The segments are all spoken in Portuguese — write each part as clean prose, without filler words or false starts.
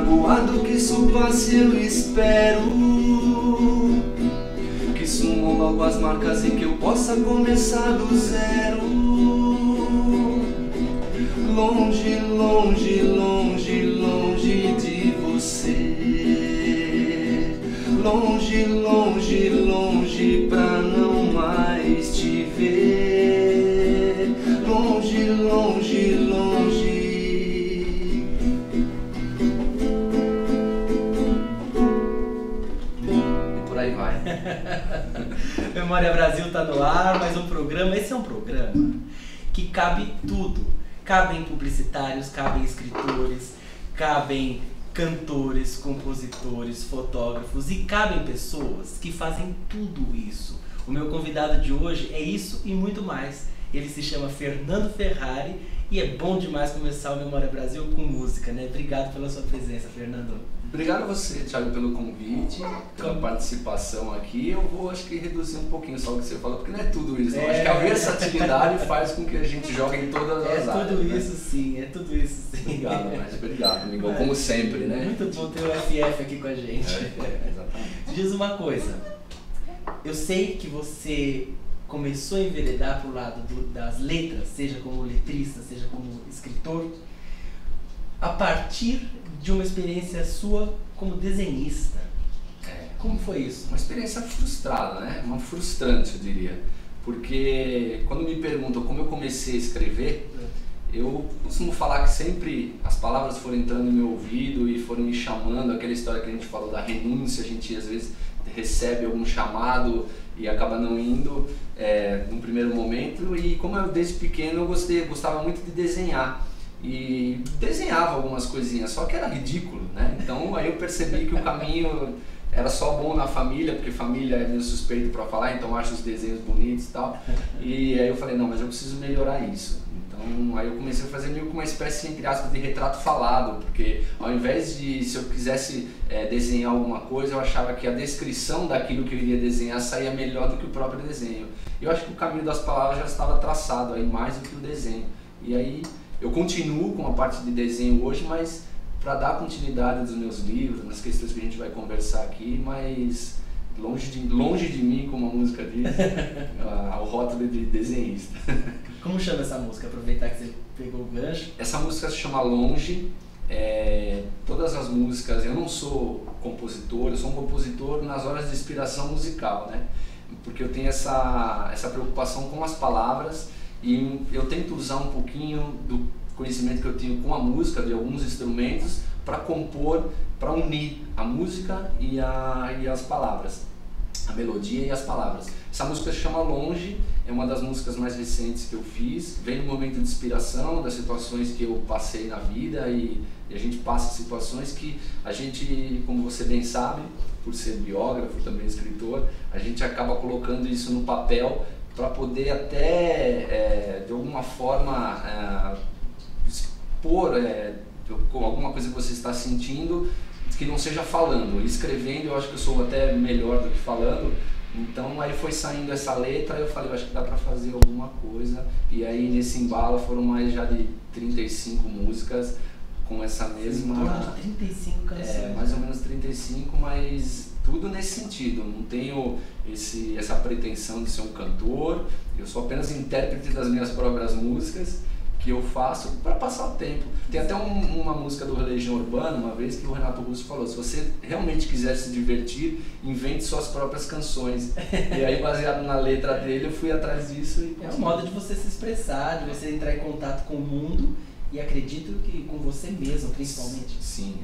magoado, que isso passe eu espero, que sumam logo as marcas e que eu possa começar do zero. Longe, longe, longe, longe de você. Longe, longe, longe pra não mais te ver. Longe, longe, longe. E por aí vai. Memória Brasil tá no ar, mais um programa. Esse é um programa que cabe tudo. Cabem publicitários, cabem escritores, cabem cantores, compositores, fotógrafos e cabem pessoas que fazem tudo isso. O meu convidado de hoje é isso e muito mais. Ele se chama Fernando Ferrari e é bom demais começar o Memória Brasil com música, né? Obrigado pela sua presença, Fernando. Obrigado a você, Thiago, pelo convite, pela participação aqui. Eu vou, acho que, reduzir um pouquinho só o que você falou, porque não é tudo isso. Acho que a versatilidade faz com que a gente jogue em todas as áreas. É tudo isso, né? Sim, é tudo isso sim. Obrigado, mas obrigado, amigo, como sempre, né? Muito bom ter o FF aqui com a gente. Exatamente. Diz uma coisa, eu sei que você começou a enveredar pro lado das letras, seja como letrista, seja como escritor, a partir de uma experiência sua como desenhista. Como foi isso? Uma experiência frustrada, né? Uma frustrante, eu diria. Porque quando me perguntam como eu comecei a escrever, eu costumo falar que sempre as palavras foram entrando no meu ouvido e foram me chamando, aquela história que a gente falou da renúncia, a gente às vezes recebe algum chamado e acaba não indo num primeiro momento. E como eu desde pequeno eu gostava muito de desenhar. E desenhava algumas coisinhas, só que era ridículo, né? Então aí eu percebi que o caminho era só bom na família, porque família é meio suspeito para falar, então eu acho os desenhos bonitos e tal. E aí eu falei, não, mas eu preciso melhorar isso. Então aí eu comecei a fazer meio que uma espécie, entre aspas, de retrato falado, porque ao invés de, se eu quisesse desenhar alguma coisa, eu achava que a descrição daquilo que eu iria desenhar saía melhor do que o próprio desenho. Eu acho que o caminho das palavras já estava traçado aí mais do que o desenho. E aí eu continuo com a parte de desenho hoje, mas para dar continuidade dos meus livros, nas questões que a gente vai conversar aqui, mas longe de mim, como a música diz, o rótulo de desenhista. Como chama essa música? Aproveitar que você pegou o gancho. Essa música se chama Longe. Todas as músicas, eu não sou compositor, eu sou um compositor nas horas de inspiração musical, né? Porque eu tenho essa preocupação com as palavras. E eu tento usar um pouquinho do conhecimento que eu tenho com a música, de alguns instrumentos, para compor, para unir a música e as palavras, a melodia e as palavras. Essa música se chama Longe, é uma das músicas mais recentes que eu fiz, vem no momento de inspiração, das situações que eu passei na vida e a gente passa situações que a gente, como você bem sabe, por ser biógrafo, também escritor, a gente acaba colocando isso no papel para poder até, de alguma forma, expor alguma coisa que você está sentindo que não seja falando. Escrevendo eu acho que eu sou até melhor do que falando, então aí foi saindo essa letra e eu falei, eu acho que dá para fazer alguma coisa, e aí nesse embalo foram mais já de 35 músicas com essa mesma... Em torno de 35 canções. Mais ou menos 35, mas tudo nesse sentido. Não tenho essa pretensão de ser um cantor, eu sou apenas intérprete das minhas próprias músicas que eu faço para passar o tempo. Tem até uma música do Legião Urbana, uma vez, que o Renato Russo falou, se você realmente quiser se divertir, invente suas próprias canções. E aí, baseado na letra dele, eu fui atrás disso. E é um modo de você se expressar, de você entrar em contato com o mundo. E acredito que com você mesmo, principalmente. Sim,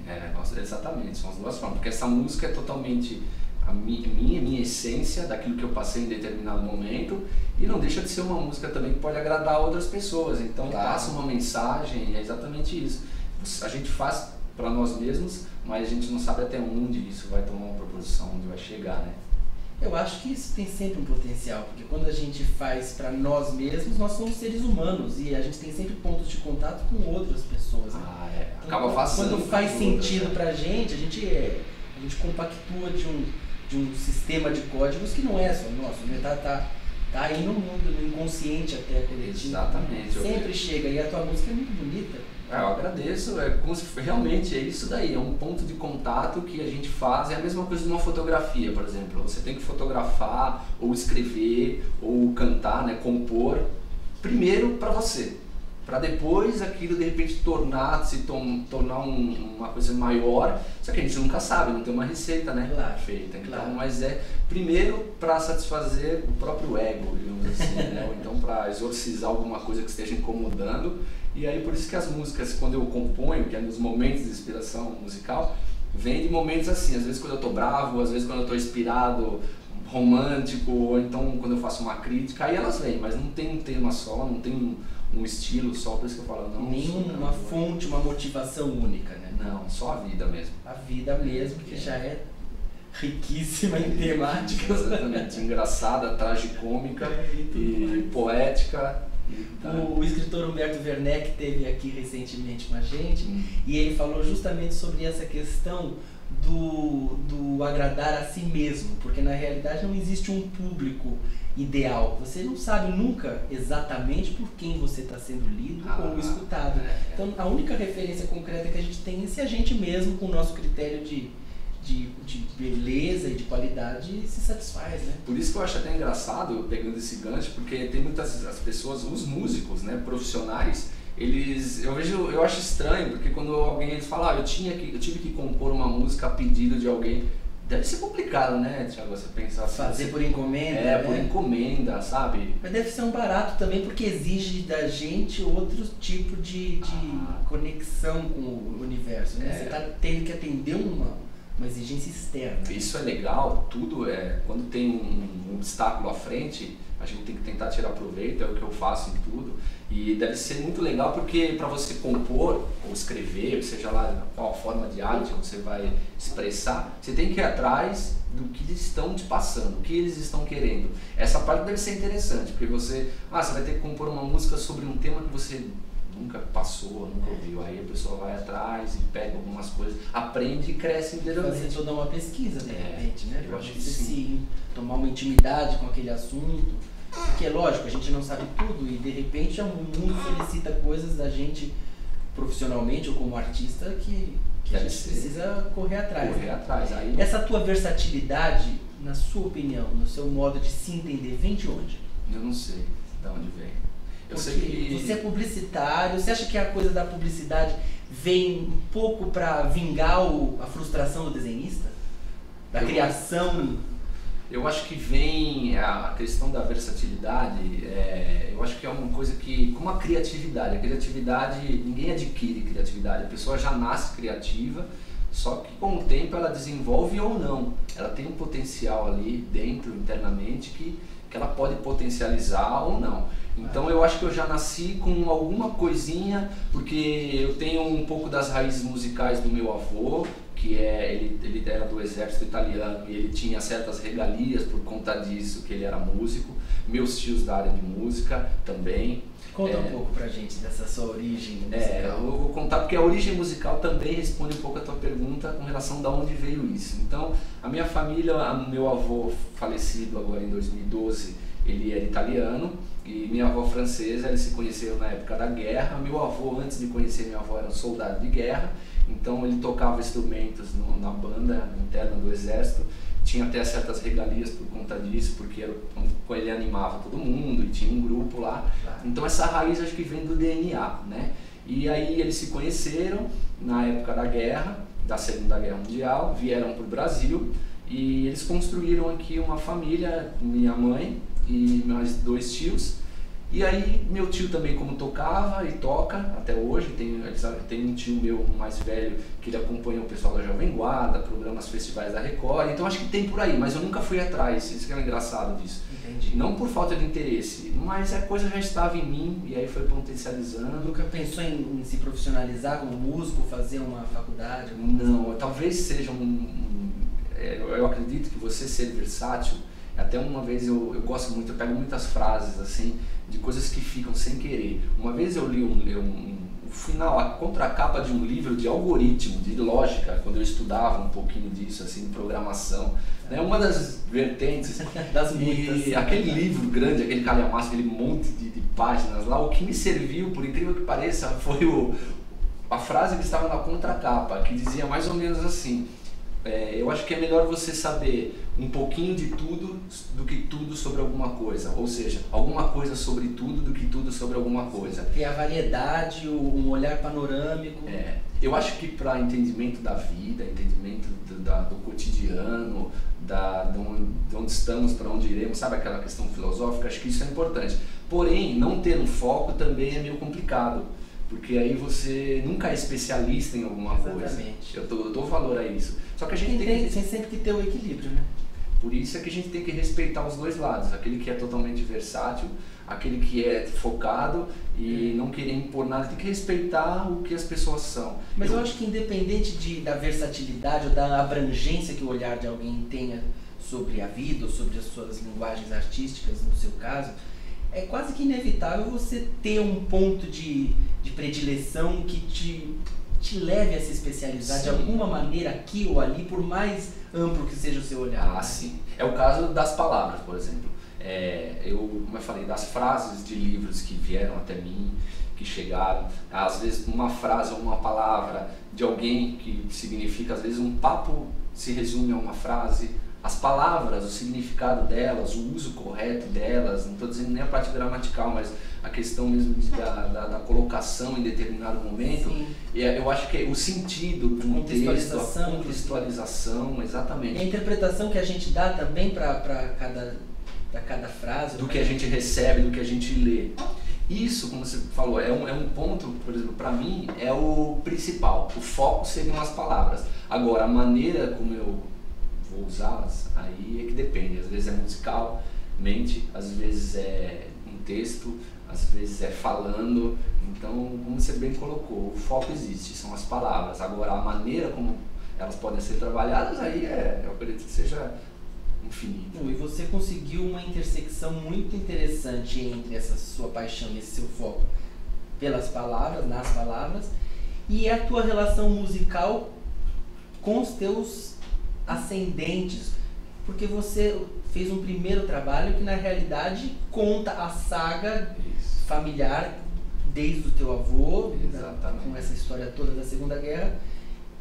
exatamente, são as duas formas, porque essa música é totalmente a minha essência, daquilo que eu passei em determinado momento, e não deixa de ser uma música também que pode agradar outras pessoas, então passa uma mensagem, e é exatamente isso. A gente faz para nós mesmos, mas a gente não sabe até onde isso vai tomar uma proporção, onde vai chegar, né? Eu acho que isso tem sempre um potencial, porque quando a gente faz para nós mesmos, nós somos seres humanos e a gente tem sempre pontos de contato com outras pessoas. Né? Acaba fazendo. Quando faz sentido pra gente, a gente compactua de um sistema de códigos que não é só nosso, né? Tá aí no mundo, no inconsciente até coletivo. Exatamente. Sempre chega, e a tua música é muito bonita. Eu agradeço, é como se realmente é isso daí, é um ponto de contato que a gente faz, é a mesma coisa de uma fotografia, por exemplo. Você tem que fotografar, ou escrever, ou cantar, né, compor, primeiro para você, para depois aquilo de repente tornar uma coisa maior, só que a gente nunca sabe, não tem uma receita, né, perfeita. Então, claro. Mas é primeiro para satisfazer o próprio ego, digamos assim, né, ou então para exorcizar alguma coisa que esteja incomodando. E aí por isso que as músicas, quando eu componho, que é nos momentos de inspiração musical, vem de momentos assim, às vezes quando eu tô bravo, às vezes quando eu tô inspirado, romântico, ou então quando eu faço uma crítica, aí elas vêm, mas não tem um tema só, não tem um estilo só, por isso que eu falo, não. Nenhuma fonte, uma motivação única, né? Não, só a vida mesmo. A vida mesmo, que já é riquíssima em temáticas. Exatamente, engraçada, tragicômica e poética. O escritor Humberto Werneck esteve aqui recentemente com a gente e ele falou justamente sobre essa questão do agradar a si mesmo, porque na realidade não existe um público ideal. Você não sabe nunca exatamente por quem você está sendo lido ou escutado. Então a única referência concreta que a gente tem é se a gente mesmo, com o nosso critério de beleza e de qualidade, se satisfaz, né? Por isso que eu acho até engraçado, pegando esse gancho, porque tem muitas as pessoas, os músicos, né, profissionais, eu acho estranho, porque quando alguém fala, eu tive que compor uma música a pedido de alguém, deve ser complicado, né, Thiago, você pensar assim. Fazer por encomenda. Por encomenda, sabe? Mas deve ser um barato também, porque exige da gente outro tipo de conexão com o universo, né? Você está tendo que atender uma exigência externa. Isso é legal, tudo quando tem um obstáculo à frente, a gente tem que tentar tirar proveito, é o que eu faço em tudo. E deve ser muito legal porque para você compor ou escrever, seja lá qual forma de arte você vai expressar, você tem que ir atrás do que eles estão te passando, o que eles estão querendo. Essa parte deve ser interessante, porque você vai ter que compor uma música sobre um tema que você nunca passou, nunca ouviu. Aí a pessoa vai atrás e pega algumas coisas, aprende e cresce inteiramente. Fazer toda uma pesquisa, de repente, né? Eu acho que você sim. Tomar uma intimidade com aquele assunto. Porque é lógico, a gente não sabe tudo e de repente o mundo solicita coisas da gente profissionalmente ou como artista que a gente precisa correr atrás. Aí... Essa tua versatilidade, na sua opinião, no seu modo de se entender, vem de onde? Eu não sei de onde vem. Eu sei que você é publicitário, você acha que a coisa da publicidade vem um pouco para vingar a frustração do desenhista? Da criação? Eu acho que vem a questão da versatilidade, eu acho que é uma coisa que, como a criatividade, ninguém adquire criatividade, a pessoa já nasce criativa, só que com o tempo ela desenvolve ou não, ela tem um potencial ali dentro, internamente, que ela pode potencializar ou não. Então eu acho que eu já nasci com alguma coisinha, porque eu tenho um pouco das raízes musicais do meu avô, que ele era do exército italiano e ele tinha certas regalias por conta disso, que ele era músico. Meus tios da área de música também. Conta um pouco pra gente dessa sua origem musical. Eu vou contar porque a origem musical também responde um pouco a tua pergunta com relação de onde veio isso. Então, a minha família, meu avô falecido agora em 2012, ele era italiano e minha avó francesa, eles se conheceram na época da guerra. Meu avô, antes de conhecer minha avó, era um soldado de guerra, então ele tocava instrumentos na banda interna do exército, tinha até certas regalias por conta disso, porque ele animava todo mundo e tinha um grupo lá. Então essa raiz acho que vem do DNA, né? E aí eles se conheceram na época da guerra, da Segunda Guerra Mundial, vieram para o Brasil e eles construíram aqui uma família, minha mãe e meus 2 tios. E aí meu tio também, como tocava e toca até hoje, tem um tio meu mais velho que ele acompanha o pessoal da Jovem Guarda, programas, festivais da Record, então acho que tem por aí, mas eu nunca fui atrás, isso que é engraçado disso. Entendi. Não por falta de interesse, mas a coisa já estava em mim e aí foi potencializando. Nunca pensou em se profissionalizar como músico, fazer uma faculdade? Não, talvez seja eu acredito que você ser versátil, até uma vez eu gosto muito, eu pego muitas frases assim, de coisas que ficam sem querer. Uma vez eu li o final, a contracapa de um livro de algoritmo, de lógica, quando eu estudava um pouquinho disso, assim, de programação. Né? Uma das vertentes, das muitas. E aquele livro grande, aquele calhamaço, aquele monte de páginas lá, o que me serviu, por incrível que pareça, foi a frase que estava na contracapa, que dizia mais ou menos assim: eu acho que é melhor você saber um pouquinho de tudo do que tudo sobre alguma coisa. Ou seja, alguma coisa sobre tudo do que tudo sobre alguma coisa. Ter a variedade, um olhar panorâmico. Eu acho que para entendimento da vida, entendimento do cotidiano, de onde estamos, para onde iremos, sabe aquela questão filosófica, acho que isso é importante. Porém, não ter um foco também é meio complicado. Porque aí você nunca é especialista em alguma coisa. Eu dou valor a isso. Só que a gente tem sempre que ter o equilíbrio, né? Por isso é que a gente tem que respeitar os dois lados. Aquele que é totalmente versátil, aquele que é focado e não querer impor nada. Tem que respeitar o que as pessoas são. Mas eu acho que independente da versatilidade ou da abrangência que o olhar de alguém tenha sobre a vida ou sobre as suas linguagens artísticas, no seu caso, é quase que inevitável você ter um ponto de predileção que te leve a se especializar de alguma maneira aqui ou ali, por mais amplo que seja o seu olhar. Sim. É o caso das palavras, por exemplo. Como eu falei, das frases de livros que vieram até mim, que chegaram, às vezes uma frase ou uma palavra de alguém que significa, às vezes um papo se resume a uma frase. As palavras, o significado delas, o uso correto delas, não estou dizendo nem a parte gramatical, mas a questão mesmo da colocação em determinado momento. Eu acho que é o sentido de um texto, a contextualização, exatamente. E a interpretação que a gente dá também para cada frase. Do que a gente recebe, do que a gente lê. Isso, como você falou, é um ponto, por exemplo, para mim, é o principal. O foco seriam as palavras. Agora, a maneira como eu vou usá-las, aí é que depende. Às vezes é musicalmente, às vezes é um texto, às vezes é falando. Então, como você bem colocou, o foco existe, são as palavras. Agora, a maneira como elas podem ser trabalhadas, aí eu acredito que seja infinito. E você conseguiu uma intersecção muito interessante entre essa sua paixão e esse seu foco pelas palavras, nas palavras, e a tua relação musical com os teus ascendentes, porque você fez um primeiro trabalho que na realidade conta a saga familiar desde o teu avô, com essa história toda da Segunda Guerra,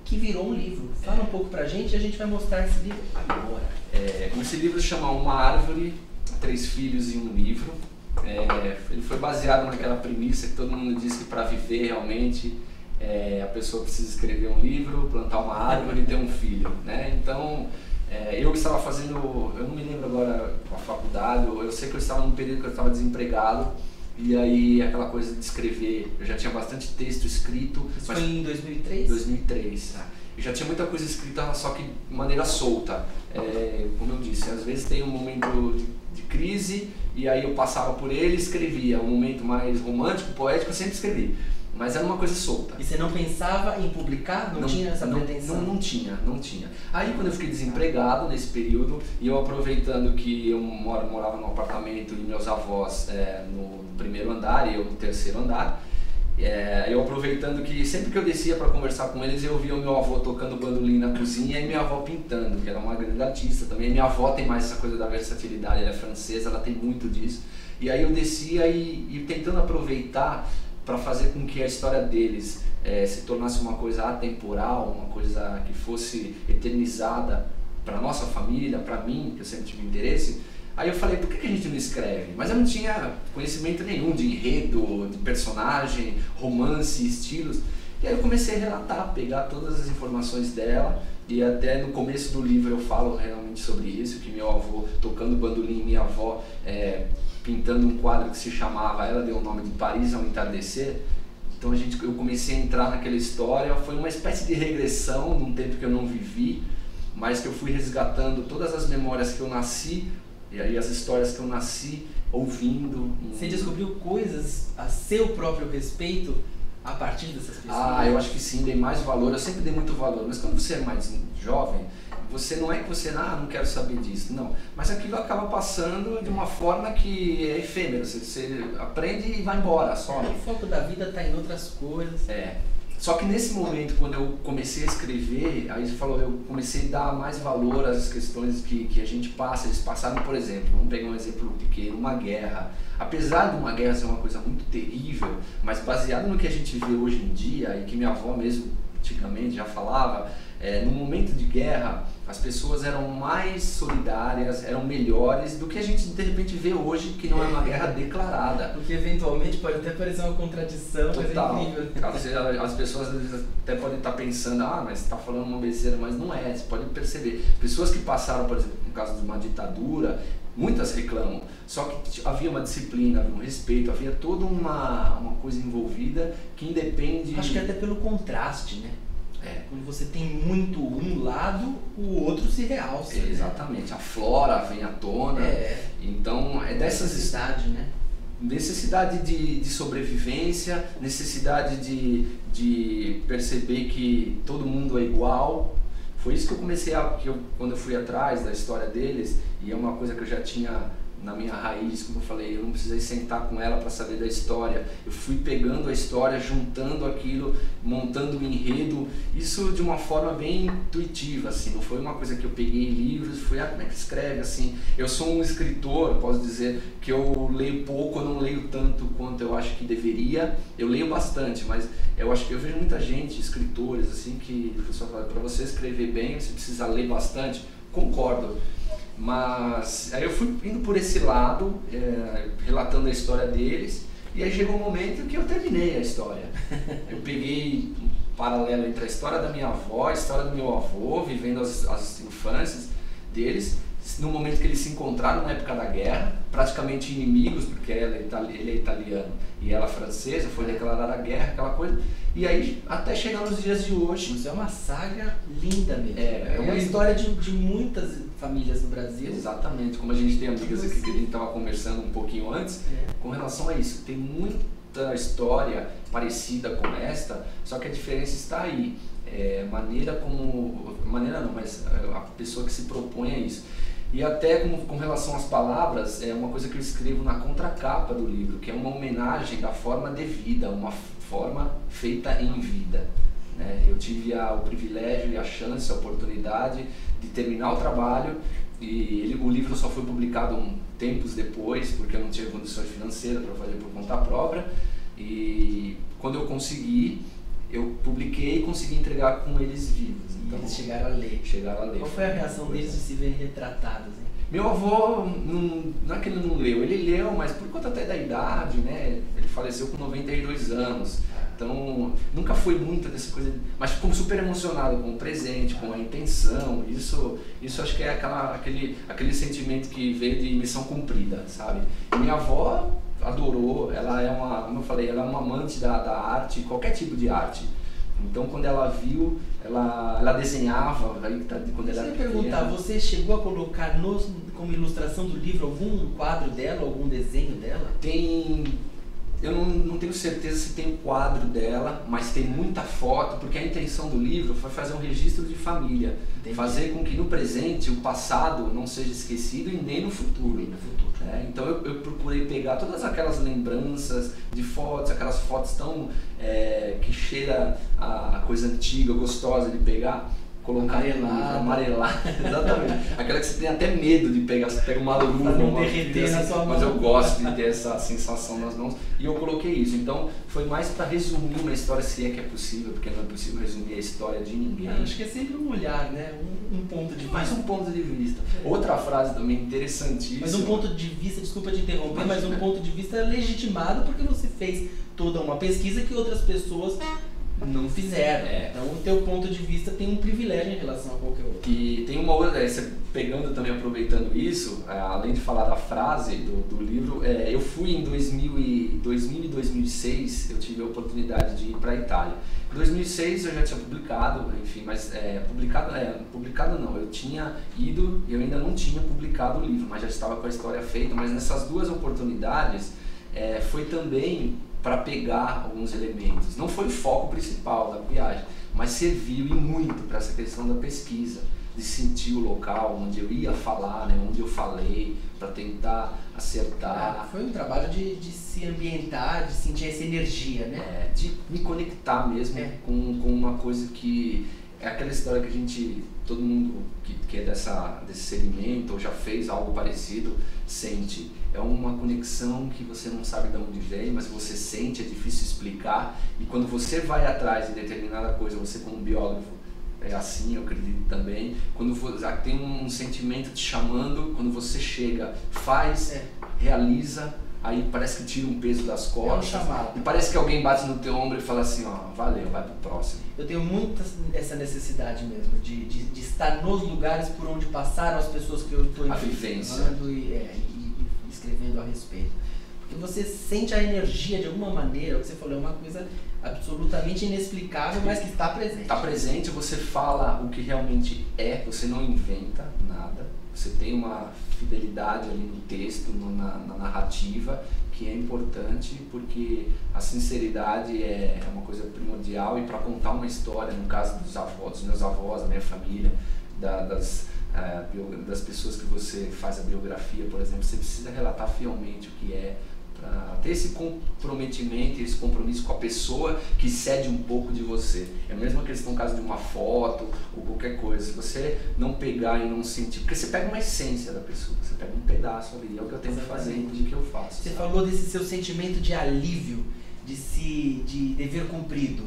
que virou um livro. Fala um pouco pra gente e a gente vai mostrar esse livro agora. Esse livro chama Uma Árvore, 3 Filhos e um Livro. Ele foi baseado naquela premissa que todo mundo diz que para viver realmente a pessoa precisa escrever um livro, plantar uma árvore e ter um filho, né? Então, eu que estava fazendo, eu não me lembro agora a faculdade, eu sei que eu estava num período que eu estava desempregado, e aí aquela coisa de escrever, eu já tinha bastante texto escrito. Isso foi em 2003? 2003. Eu já tinha muita coisa escrita, só que de maneira solta. Como eu disse, às vezes tem um momento de crise, e aí eu passava por ele e escrevia. Um momento mais romântico, poético, eu sempre escrevi. Mas era uma coisa solta. E você não pensava em publicar? Não tinha essa pretensão? Não tinha. Aí quando eu fiquei desempregado nesse período, e eu aproveitando que eu morava num apartamento e meus avós no primeiro andar e eu no terceiro andar, eu aproveitando que sempre que eu descia para conversar com eles, eu via o meu avô tocando bandolim na cozinha e minha avó pintando, que era uma grande artista também. Minha avó tem mais essa coisa da versatilidade, ela é francesa, ela tem muito disso. E aí eu descia e tentando aproveitar para fazer com que a história deles se tornasse uma coisa atemporal, uma coisa que fosse eternizada para nossa família, para mim, que eu sempre tive interesse. Aí eu falei, por que a gente não escreve? Mas eu não tinha conhecimento nenhum de enredo, de personagem, romance, estilos. E aí eu comecei a relatar, pegar todas as informações dela, e até no começo do livro eu falo realmente sobre isso, que meu avô tocando bandolim, minha avó pintando um quadro que se chamava, ela deu o nome de Paris ao Entardecer. Então eu comecei a entrar naquela história, foi uma espécie de regressão num tempo que eu não vivi, mas que eu fui resgatando todas as memórias que eu nasci, e aí as histórias que eu nasci ouvindo. Você descobriu coisas a seu próprio respeito a partir dessas pessoas? Eu acho que sim, dei mais valor, eu sempre dei muito valor, mas quando você é mais jovem, você não é que você, não quero saber disso, não. Mas aquilo acaba passando de uma forma que é efêmera, você aprende e vai embora, só. O foco da vida está em outras coisas. Só que nesse momento, quando eu comecei a escrever, aí você falou, eu comecei a dar mais valor às questões que a gente passa. Eles passaram, por exemplo, vamos pegar um exemplo pequeno, uma guerra. Apesar de uma guerra ser uma coisa muito terrível, mas baseado no que a gente vê hoje em dia, e que minha avó mesmo antigamente já falava, no momento de guerra, as pessoas eram mais solidárias, eram melhores do que a gente de repente vê hoje, que não é uma guerra declarada. Porque eventualmente pode até parecer uma contradição, Total. mas é incrível. As pessoas às vezes até podem estar pensando, mas você está falando uma besteira, mas não é, você pode perceber. Pessoas que passaram, por exemplo, no caso de uma ditadura, muitas reclamam, só que havia uma disciplina, havia um respeito, havia toda uma coisa envolvida que independe... Acho que até pelo contraste, né? Quando você tem muito um lado, o outro se realça. Exatamente, né? A flora vem à tona, então é dessas... Necessidade, né? Necessidade de sobrevivência, necessidade de perceber que todo mundo é igual. Foi isso que eu comecei quando eu fui atrás da história deles, e é uma coisa que eu já tinha na minha raiz, como eu falei, eu não precisei sentar com ela para saber da história, eu fui pegando a história, juntando aquilo, montando o enredo, isso de uma forma bem intuitiva, assim, não foi uma coisa que eu peguei em livros, fui, como é que escreve, assim, eu sou um escritor, posso dizer que eu leio pouco, eu não leio tanto quanto eu acho que deveria, eu leio bastante, mas eu acho que eu vejo muita gente, escritores, assim, que o pessoal fala, para você escrever bem, você precisa ler bastante, concordo. Mas aí eu fui indo por esse lado, relatando a história deles, e aí chegou um momento que eu terminei a história. Eu peguei um paralelo entre a história da minha avó, a história do meu avô, vivendo as infâncias deles, no momento que eles se encontraram na época da guerra, praticamente inimigos, porque ele é italiano e ela francesa, foi declarada a guerra, aquela coisa. E aí, até chegar nos dias de hoje... Isso é uma saga linda mesmo. É uma história de muitas famílias no Brasil. Exatamente, como a gente tem amigas aqui que a gente estava conversando um pouquinho antes, com relação a isso. Tem muita história parecida com esta, só que a diferença está aí. Maneira não, mas a pessoa que se propõe a isso. E até com relação às palavras, é uma coisa que eu escrevo na contracapa do livro, que é uma homenagem da forma devida, uma forma feita em vida. Né? Eu tive o privilégio e a chance, a oportunidade de terminar o trabalho, e o livro só foi publicado tempos depois, porque eu não tinha condições financeiras para fazer por conta própria, e quando eu consegui, eu publiquei e consegui entregar com eles vivos. Então, eles chegaram a ler. Qual foi a reação deles de se verem retratados? Hein? Meu avô, não é que ele não leu, ele leu, mas por conta até da idade, né? Ele faleceu com 92 anos, então nunca foi muita dessa coisa, mas ficou super emocionado com o presente, com a intenção, isso acho que é aquele sentimento que veio de missão cumprida, sabe? E minha avó adorou, ela é como eu falei, ela é uma amante da arte, qualquer tipo de arte. Então, quando ela viu, ela desenhava, quando ela era pequena. Perguntar, você chegou a colocar como ilustração do livro algum quadro dela, algum desenho dela? Eu não tenho certeza se tem o quadro dela, mas tem muita foto, porque a intenção do livro foi fazer um registro de família. Entendi. Fazer com que no presente o passado não seja esquecido e nem no futuro. Então eu procurei pegar todas aquelas lembranças de fotos, aquelas fotos tão que cheira a coisa antiga, gostosa de pegar, colocar amarelar, exatamente. Aquela que você tem até medo de pegar, você pega uma luva, derreter na sua mão. Mas eu gosto de ter essa sensação nas mãos e eu coloquei isso. Então foi mais para resumir uma história, se é que é possível, porque não é possível resumir a história de ninguém. Acho que é sempre um olhar, né? Um ponto de vista. Mais um ponto de vista. Outra frase também interessantíssima. Mas um ponto de vista, desculpa te interromper, mas um ponto de vista legitimado porque você fez toda uma pesquisa que outras pessoas não fizeram. Então o teu ponto de vista tem um privilégio em relação a qualquer outro. E tem uma outra, pegando também, aproveitando isso, além de falar da frase do livro, eu fui em 2000 e 2006, eu tive a oportunidade de ir para a Itália. Em 2006 eu já tinha publicado, enfim, mas publicado não, eu tinha ido e eu ainda não tinha publicado o livro, mas já estava com a história feita, mas nessas duas oportunidades foi também para pegar alguns elementos. Não foi o foco principal da viagem, mas serviu e muito para essa questão da pesquisa. de sentir o local onde eu ia falar, né, onde eu falei, para tentar acertar. Foi um trabalho de se ambientar, de sentir essa energia, né? De me conectar mesmo com uma coisa que é aquela história que a gente, todo mundo que é desse segmento ou já fez algo parecido, sente. É uma conexão que você não sabe de onde vem, mas você sente, é difícil explicar. E quando você vai atrás de determinada coisa, você como biógrafo, é assim, eu acredito também. Quando tem um sentimento te chamando, quando você chega, faz, realiza, aí parece que tira um peso das costas. É um chamado. E parece que alguém bate no teu ombro e fala assim, ó, valeu, vai pro próximo. Eu tenho muito essa necessidade mesmo, de estar nos lugares por onde passaram as pessoas que eu estou entrevistando e escrevendo a respeito. Porque você sente a energia de alguma maneira, o que você falou, é uma coisa absolutamente inexplicável, mas que está presente. Está presente, você fala o que realmente é, você não inventa nada, você tem uma fidelidade ali no texto, na narrativa, que é importante porque a sinceridade é uma coisa primordial. E para contar uma história, no caso dos meus avós, da minha família, das pessoas que você faz a biografia, por exemplo, você precisa relatar fielmente o que é, para ter esse comprometimento, esse compromisso com a pessoa que cede um pouco de você. É a mesma questão no caso de uma foto ou qualquer coisa. Se você não pegar e não sentir, porque você pega uma essência da pessoa, você pega um pedaço ali, é o que eu tenho que fazer, o que eu faço. Você falou desse seu sentimento de alívio, de dever cumprido,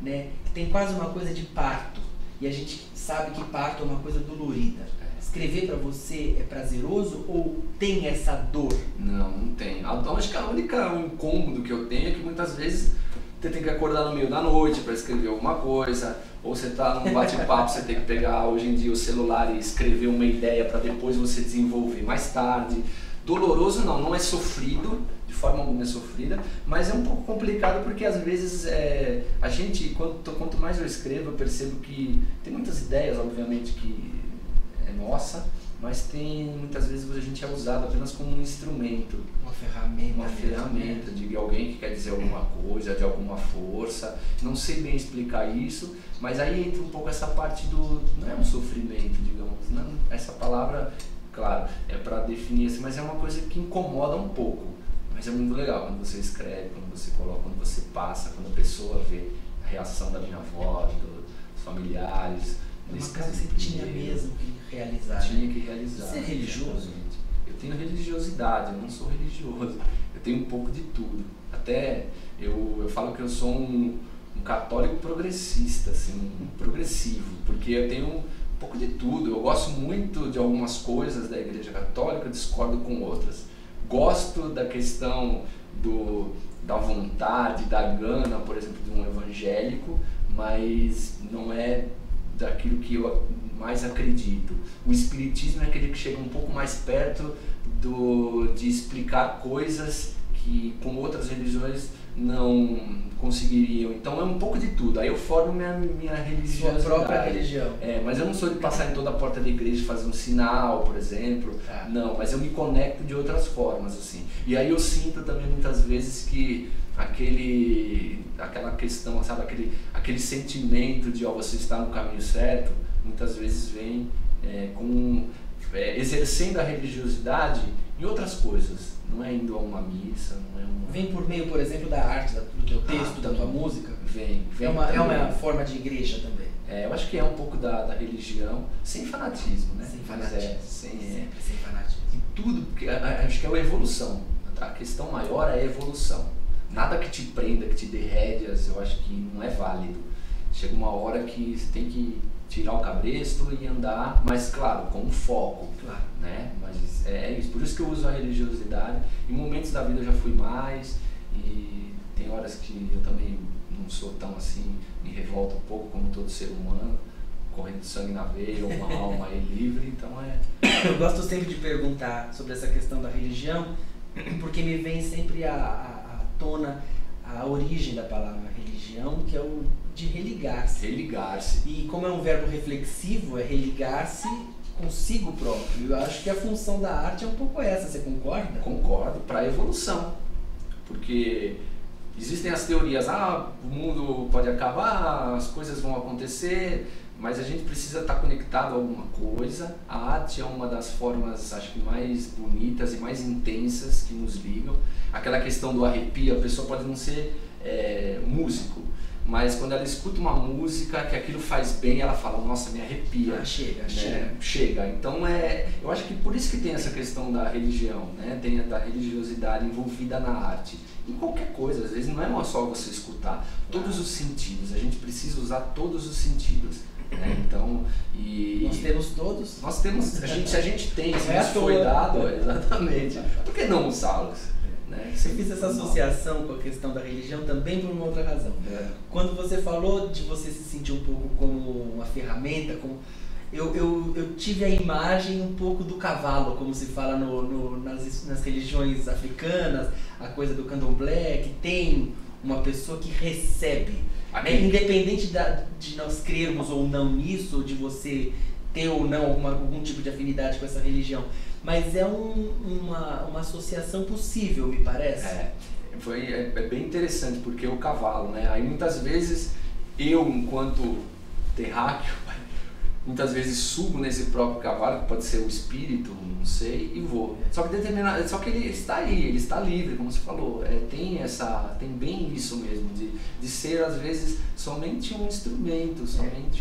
né? Tem quase uma coisa de parto, e a gente sabe que parto é uma coisa dolorida. Escrever para você é prazeroso ou tem essa dor? Não tem. Acho que a única incômodo que eu tenho é que muitas vezes você tem que acordar no meio da noite para escrever alguma coisa, ou você está num bate-papo, você tem que pegar hoje em dia o celular e escrever uma ideia para depois você desenvolver mais tarde. Doloroso não é sofrido, de forma alguma é sofrida, mas é um pouco complicado porque às vezes a gente, quanto mais eu escrevo, eu percebo que tem muitas ideias, obviamente, que é nossa, mas muitas vezes a gente é usado apenas como um instrumento. Uma ferramenta. Uma ferramenta de alguém que quer dizer alguma coisa, de alguma força. Não sei bem explicar isso, mas aí entra um pouco essa parte não é um sofrimento, digamos, não, essa palavra, claro, é para definir assim, mas é uma coisa que incomoda um pouco. Mas é muito legal quando você escreve, quando você coloca, quando você passa, quando a pessoa vê a reação da minha avó, dos familiares. É uma coisa que você tinha mesmo que realizar. Tinha que realizar. Você é religioso? Eu tenho religiosidade, eu não sou religioso. Eu tenho um pouco de tudo. Até eu falo que eu sou um católico progressista, assim, progressivo, porque eu tenho um pouco de tudo. Eu gosto muito de algumas coisas da Igreja Católica, discordo com outras. Gosto da questão da vontade, da gana, por exemplo, de um evangélico, mas não é daquilo que eu mais acredito. O espiritismo é aquele que chega um pouco mais perto de explicar coisas que com outras religiões não conseguiriam. Então é um pouco de tudo. Aí eu formo minha religiosidade. Sua própria religião. Mas eu não sou de passar em toda a porta da igreja e fazer um sinal, por exemplo. Não, mas eu me conecto de outras formas, assim. E aí eu sinto também muitas vezes que aquela questão, sabe, aquele sentimento de você estar no caminho certo, muitas vezes vem exercendo a religiosidade em outras coisas, não é indo a uma missa, não é uma... Vem por meio, por exemplo, da arte, do teu texto, da tua música? Vem é uma forma de igreja também? Eu acho que é um pouco da religião, sem fanatismo, né? Sem fanatismo. Sempre sem fanatismo. E tudo, porque acho que é a evolução, a questão maior é a evolução. Nada que te prenda, que te dê rédeas, eu acho que não é válido. Chega uma hora que você tem que tirar o cabresto e andar, mas claro, com um foco, claro, né? Mas é isso, por isso que eu uso a religiosidade. Em momentos da vida eu já fui mais, e tem horas que eu também não sou tão assim, me revolto um pouco como todo ser humano, correndo sangue na veia, ou uma alma aí livre, então Eu gosto sempre de perguntar sobre essa questão da religião, porque me vem sempre à tona a origem da palavra religião, que é o de religar-se. Religar-se. E como é um verbo reflexivo, é religar-se consigo próprio. Eu acho que a função da arte é um pouco essa, você concorda? Concordo, para a evolução. Porque existem as teorias, o mundo pode acabar, as coisas vão acontecer, mas a gente precisa estar conectado a alguma coisa. A arte é uma das formas, acho que mais bonitas e mais intensas que nos ligam. Aquela questão do arrepio, a pessoa pode não ser músico, mas quando ela escuta uma música que aquilo faz bem, ela fala, nossa, me arrepia. Chega. Então eu acho que por isso que tem essa questão da religião, né? Tem da religiosidade envolvida na arte. Em qualquer coisa, às vezes não é só você escutar, todos os sentidos, a gente precisa usar todos os sentidos. Então, nós temos todos? Nós temos, se a gente tem, se nos foi dado, exatamente. Por que não usá-los? Eu fiz essa associação com a questão da religião também por uma outra razão. Quando você falou de você se sentir um pouco como uma ferramenta, eu tive a imagem um pouco do cavalo, como se fala nas religiões africanas, a coisa do candomblé, que tem uma pessoa que recebe. Independente de nós crermos ou não nisso, ou de você ter ou não algum tipo de afinidade com essa religião, mas é uma associação possível, me parece. É bem interessante, porque o cavalo, né? Aí muitas vezes eu, enquanto terráqueo, muitas vezes subo nesse próprio cavalo, que pode ser o espírito, não sei, e vou. Só que ele está aí, ele está livre, como você falou. Tem bem isso mesmo, de ser às vezes somente um instrumento,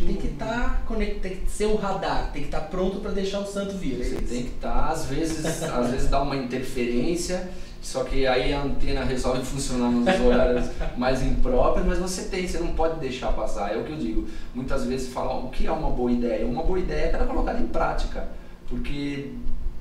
Tem que estar conectado, tem que ser um radar, tem que estar pronto para deixar o santo vir. Você tem que estar, às vezes dá uma interferência. Só que aí a antena resolve funcionar nos horários mais impróprios, mas você não pode deixar passar. É o que eu digo. Muitas vezes falam, o que é uma boa ideia? Uma boa ideia é ela colocada em prática, porque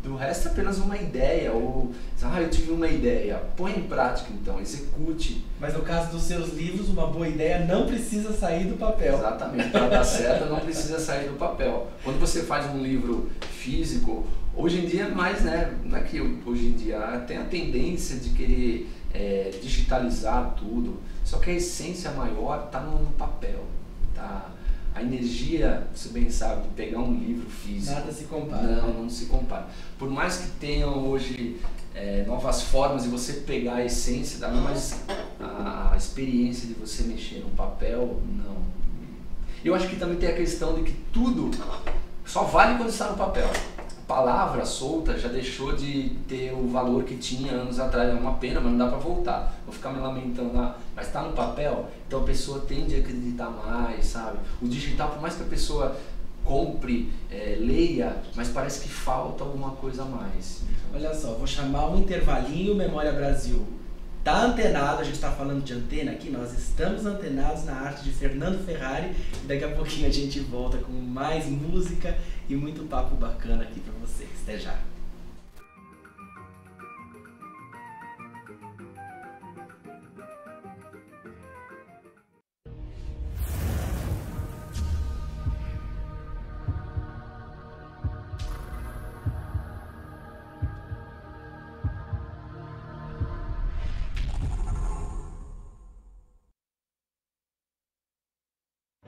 do resto é apenas uma ideia, ou eu tive uma ideia, põe em prática então, execute. Mas no caso dos seus livros, uma boa ideia não precisa sair do papel. Exatamente, para dar certo não precisa sair do papel. Quando você faz um livro físico, hoje em dia mais, né, não é que hoje em dia tem a tendência de querer digitalizar tudo, só que a essência maior está no papel, tá? A energia, você bem sabe, de pegar um livro físico. Nada se compara. Não se compara. Por mais que tenham hoje novas formas de você pegar a essência, mas a experiência de você mexer no papel, não. Eu acho que também tem a questão de que tudo só vale quando está no papel. Palavra solta já deixou de ter o valor que tinha anos atrás. É uma pena, mas não dá para voltar. Vou ficar me lamentando lá. Mas está no papel, então a pessoa tende a acreditar mais, sabe? O digital, por mais que a pessoa compre, leia, mas parece que falta alguma coisa a mais. Olha só, vou chamar um intervalinho. Memória Brasil tá antenado, a gente está falando de antena aqui, nós estamos antenados na arte de Fernando Ferrari, e daqui a pouquinho a gente volta com mais música e muito papo bacana aqui para vocês. Até já!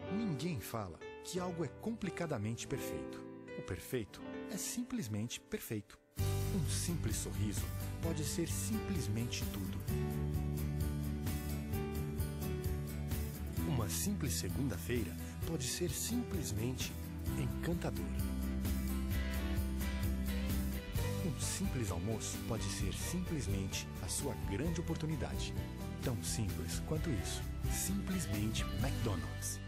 Ninguém fala que algo é complicadamente perfeito. O perfeito é simplesmente perfeito. Um simples sorriso pode ser simplesmente tudo. Uma simples segunda-feira pode ser simplesmente encantadora. Um simples almoço pode ser simplesmente a sua grande oportunidade. Tão simples quanto isso. Simplesmente McDonald's.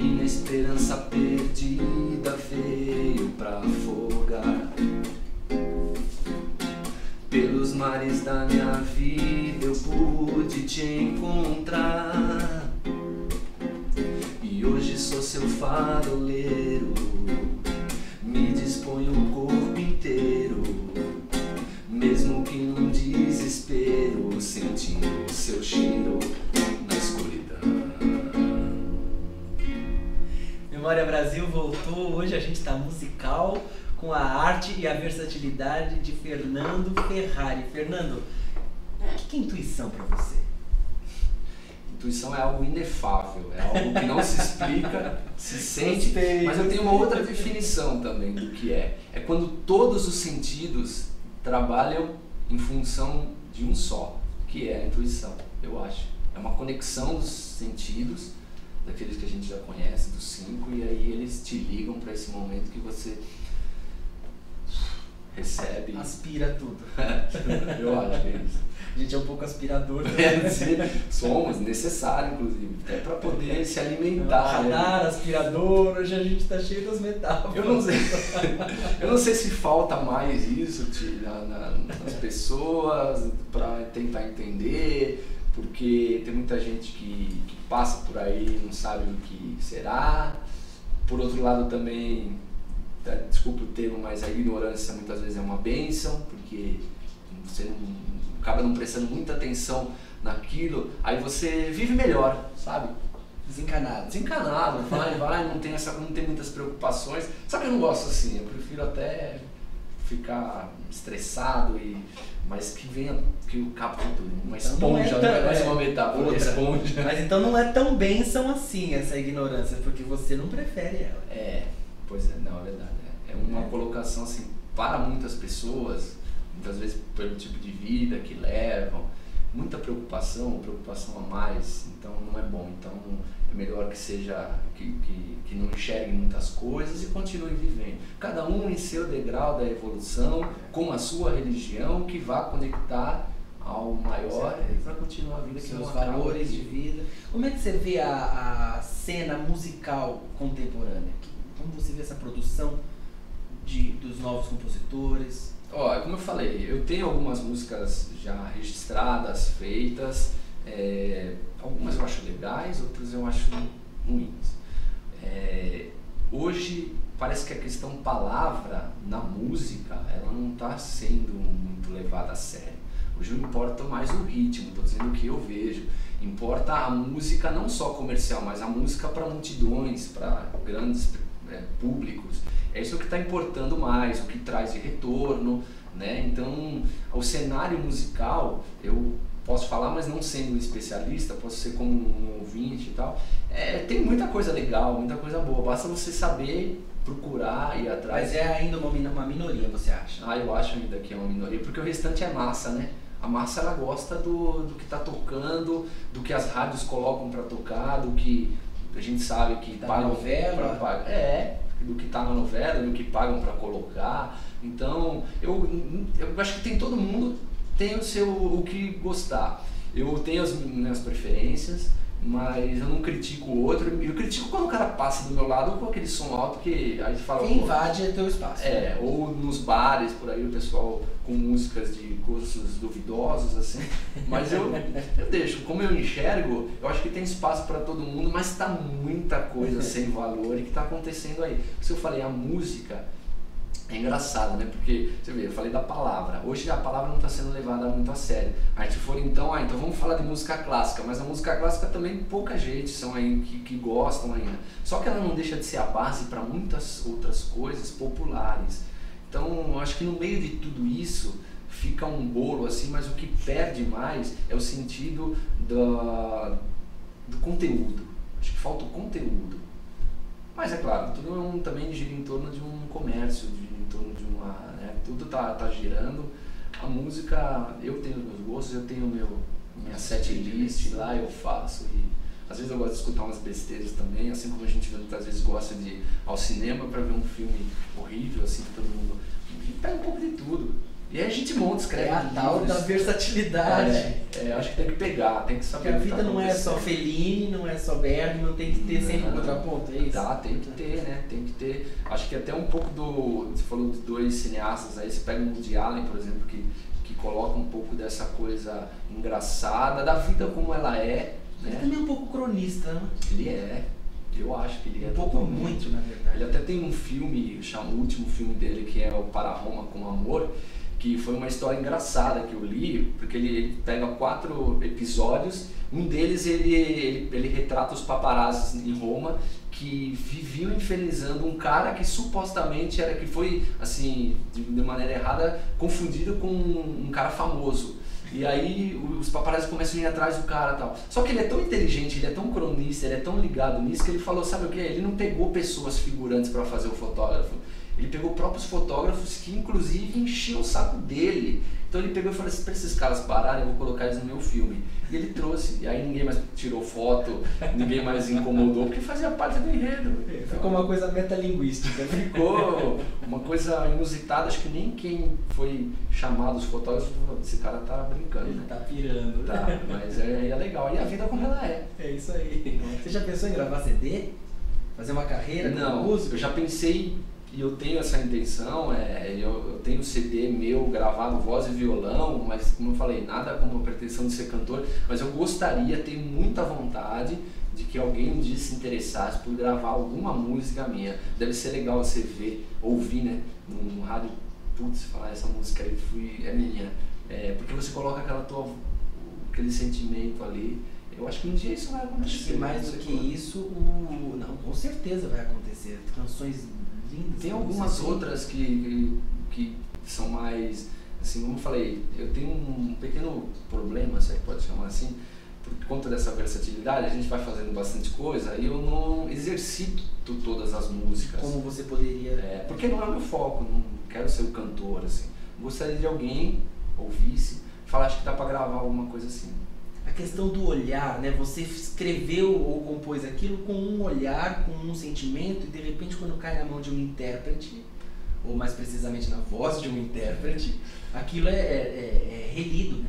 Minha esperança perdida veio pra afogar. Pelos mares da minha vida eu pude te encontrar. E hoje sou seu faroleiro, me disponho o corpo inteiro, mesmo que num desespero, sentindo o seu cheiro na escuridão. Memória Brasil voltou, hoje a gente está musical com a arte e a versatilidade de Fernando Ferrari. Fernando, o que é intuição para você? Intuição é algo inefável, é algo que não se explica, se sente, mas eu tenho uma outra definição também do que é. É quando todos os sentidos trabalham em função de um só, que é a intuição, eu acho. É uma conexão dos sentidos, daqueles que a gente já conhece, dos 5, e aí eles te ligam para esse momento que você recebe. Aspira tudo. Eu acho que é isso. A gente é um pouco aspirador. Somos, necessário inclusive, até para poder se alimentar. Radar, aspirador, hoje a gente está cheio das metáforas. Eu não sei se falta mais isso nas pessoas para tentar entender, porque tem muita gente que passa por aí e não sabe o que será. Por outro lado também, desculpa o termo, mas a ignorância muitas vezes é uma bênção, porque você acaba não prestando muita atenção naquilo, aí você vive melhor, sabe? Desencanado, vai, não tem muitas preocupações. Só que eu não gosto assim, eu prefiro até ficar estressado, mas que o capte tudo, uma esponja, não é mais uma metáfora, uma esponja. Mas então não é tão bênção assim essa ignorância, porque você não prefere ela. Pois é, não, é verdade. É uma colocação assim, para muitas pessoas, muitas vezes pelo tipo de vida que levam, muita preocupação a mais, então não é bom. Então é melhor que seja, que não enxergue muitas coisas e continue vivendo. Cada um em seu degrau da evolução, com a sua religião, que vá conectar ao maior para continuar a vida, que seus valores de vida. Como é que você vê a cena musical contemporânea? Como você vê essa produção dos novos compositores? Como eu falei, eu tenho algumas músicas já registradas, feitas, algumas eu acho legais, outras eu acho ruins. Hoje parece que a questão palavra na música, ela não está sendo muito levada a sério. Hoje não importa mais o ritmo, estou dizendo o que eu vejo. Importa a música não só comercial, mas a música para multidões, para grandes públicos. É isso que está importando mais, o que traz de retorno, né? Então, o cenário musical, eu posso falar, mas não sendo um especialista, posso ser como um ouvinte e tal. Tem muita coisa legal, muita coisa boa, basta você saber procurar e ir atrás. Mas é ainda uma minoria, você acha? Eu acho ainda que é uma minoria, porque o restante é massa, né? A massa, ela gosta do que está tocando, do que as rádios colocam para tocar, do que a gente sabe que pagam novela. Do que está na novela, do que pagam para colocar. Então, eu acho que tem todo mundo tem o que gostar. Eu tenho as minhas preferências, mas eu não critico o outro. Eu critico quando o cara passa do meu lado com aquele som alto que aí fala... Quem invade é teu espaço. Ou nos bares, por aí, o pessoal com músicas de gostos duvidosos, assim. Mas eu deixo. Como eu enxergo, eu acho que tem espaço para todo mundo, mas está muita coisa sem valor e que está acontecendo aí. Se eu falei a música... É engraçado, né? Porque, você vê, eu falei da palavra. Hoje a palavra não está sendo levada muito a sério. Aí se for então vamos falar de música clássica. Mas a música clássica também pouca gente são aí que gostam ainda. Só que ela não deixa de ser a base para muitas outras coisas populares. Então, eu acho que no meio de tudo isso fica um bolo assim, mas o que perde mais é o sentido do conteúdo. Acho que falta o conteúdo. Mas é claro, tudo também gira em torno de um comércio, em torno de uma... Né, tudo tá girando. A música, eu tenho os meus gostos, eu tenho minha setlist lá, eu faço. E às vezes eu gosto de escutar umas besteiras também, assim como a gente muitas vezes gosta de ir ao cinema para ver um filme horrível, assim, que todo mundo... E pega um pouco de tudo. E aí a gente monta, escreve É a tal da versatilidade. Acho que tem que pegar, tem que saber. Porque a vida não é só Fellini, não é só Bergman, tem que ter sempre um contraponto, é isso? Tem que ter, né? Tem que ter. Acho que até um pouco você falou de 2 cineastas aí, você pega o Woody Allen, por exemplo, que coloca um pouco dessa coisa engraçada, da vida como ela é. Né? Ele também é um pouco cronista, né? Ele é. Eu acho que ele é. Um pouco muito, na verdade. Ele até tem um filme, o último filme dele, que é o Para Roma com Amor, que foi uma história engraçada que eu li, porque ele pega 4 episódios, um deles ele retrata os paparazzis em Roma que viviam infernizando um cara que supostamente que foi, assim, de maneira errada, confundido com um cara famoso. E aí os paparazzi começam a ir atrás do cara e tal. Só que ele é tão inteligente, ele é tão cronista, ele é tão ligado nisso que ele falou, sabe o que? Ele não pegou pessoas figurantes para fazer o fotógrafo. Ele pegou próprios fotógrafos que inclusive enchiam o saco dele. Então ele pegou e falou assim, para esses caras pararem, eu vou colocar eles no meu filme. E ele trouxe, e aí ninguém mais tirou foto, ninguém mais incomodou, porque fazia parte do enredo. Então, ficou uma coisa metalinguística. Ficou uma coisa inusitada, acho que nem quem foi chamado os fotógrafos falou, esse cara tá brincando. Ele tá pirando. Tá, mas é legal. E a vida como ela é. É isso aí. Você já pensou em gravar CD? Fazer uma carreira como músico? Eu já pensei, e eu tenho essa intenção, eu tenho CD meu gravado, voz e violão, mas como eu falei, nada como a pretensão de ser cantor, mas eu gostaria, tenho muita vontade de que alguém um dia se interessasse por gravar alguma música minha. Deve ser legal você ver, ouvir, né, no rádio, putz, falar essa música aí é minha, porque você coloca aquele sentimento ali. Eu acho que um dia isso vai acontecer. E mais do que isso, não, com certeza vai acontecer. Canções lindas. Tem algumas outras que são mais, assim, como eu falei, eu tenho um pequeno problema, se é que pode chamar assim, por conta dessa versatilidade, a gente vai fazendo bastante coisa e eu não exercito todas as músicas. Como você poderia... porque não é o meu foco, não quero ser o cantor, assim. Gostaria de alguém ouvisse, falar, acho que dá pra gravar alguma coisa assim. A questão do olhar, né? Você escreveu ou compôs aquilo com um olhar, com um sentimento, e de repente quando cai na mão de um intérprete, ou mais precisamente na voz de um intérprete, aquilo é relido, né?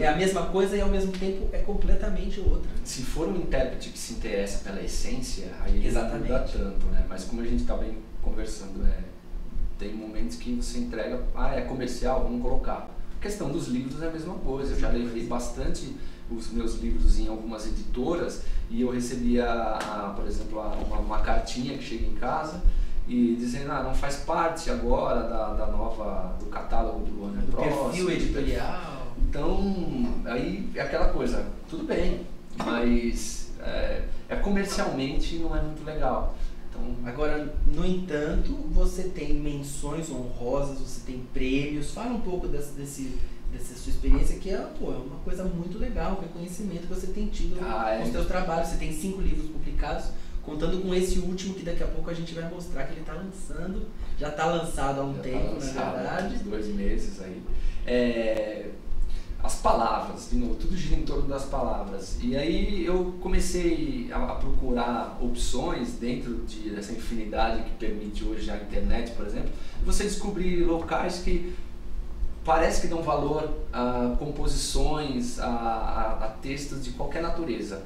É a mesma coisa e ao mesmo tempo é completamente outra. Se for um intérprete que se interessa pela essência, aí exatamente, não dá tanto, né? Mas como a gente está bem conversando, tem momentos que você entrega, é comercial, vamos colocar. A questão dos livros é a mesma coisa. Eu já levei bastante os meus livros em algumas editoras e eu recebia, por exemplo, uma cartinha que chega em casa e dizendo, não faz parte agora do catálogo do ano próximo. Perfil editorial. Então, aí é aquela coisa, tudo bem, mas comercialmente não é muito legal. Então, agora, no entanto, você tem menções honrosas, você tem prêmios. Fala um pouco dessa sua experiência, que é uma coisa muito legal, o reconhecimento que você tem tido com os seus trabalhos. Você tem 5 livros publicados, contando com esse último que daqui a pouco a gente vai mostrar que ele está lançando. Já está lançado há um tempo, na verdade. 2 meses aí. As palavras, de novo, tudo gira em torno das palavras. E aí eu comecei a procurar opções dentro dessa infinidade que permite hoje a internet, por exemplo, você descobrir locais que parece que dão valor a composições, a textos de qualquer natureza.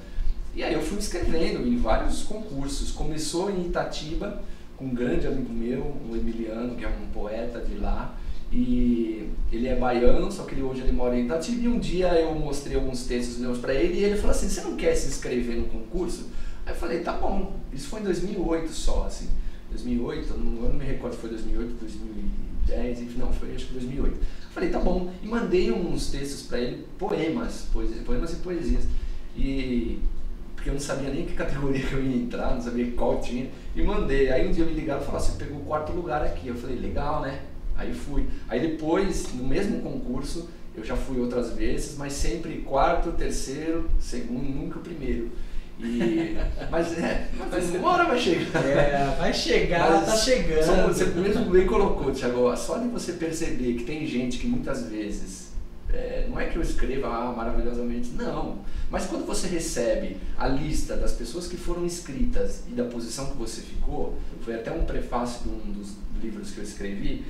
E aí eu fui escrevendo em vários concursos. Começou em Itatiba, com um grande amigo meu, o Emiliano, que é um poeta de lá. E ele é baiano, só que hoje ele mora em Itatiba, e um dia eu mostrei alguns textos meus para ele e ele falou assim, você não quer se inscrever no concurso? Aí eu falei, tá bom. Isso foi em 2008 só, assim, 2008, eu não me recordo se foi 2008, 2010, enfim, não, foi acho que 2008. Eu falei, tá bom, e mandei uns textos para ele, poemas e poesias, porque eu não sabia nem que categoria que eu ia entrar, não sabia qual tinha, e mandei. Aí um dia me ligaram e falaram, você pegou o 4º lugar aqui. Eu falei, legal, né? Aí fui. Aí depois, no mesmo concurso, eu já fui outras vezes, mas sempre 4º, 3º, 2º, nunca o 1º. Mas uma hora vai chegar. Vai chegar, tá chegando. Você mesmo bem colocou, Thiago, só de você perceber que tem gente que muitas vezes, não é que eu escreva maravilhosamente, não. Mas quando você recebe a lista das pessoas que foram inscritas e da posição que você ficou, foi até um prefácio de um dos livros que eu escrevi,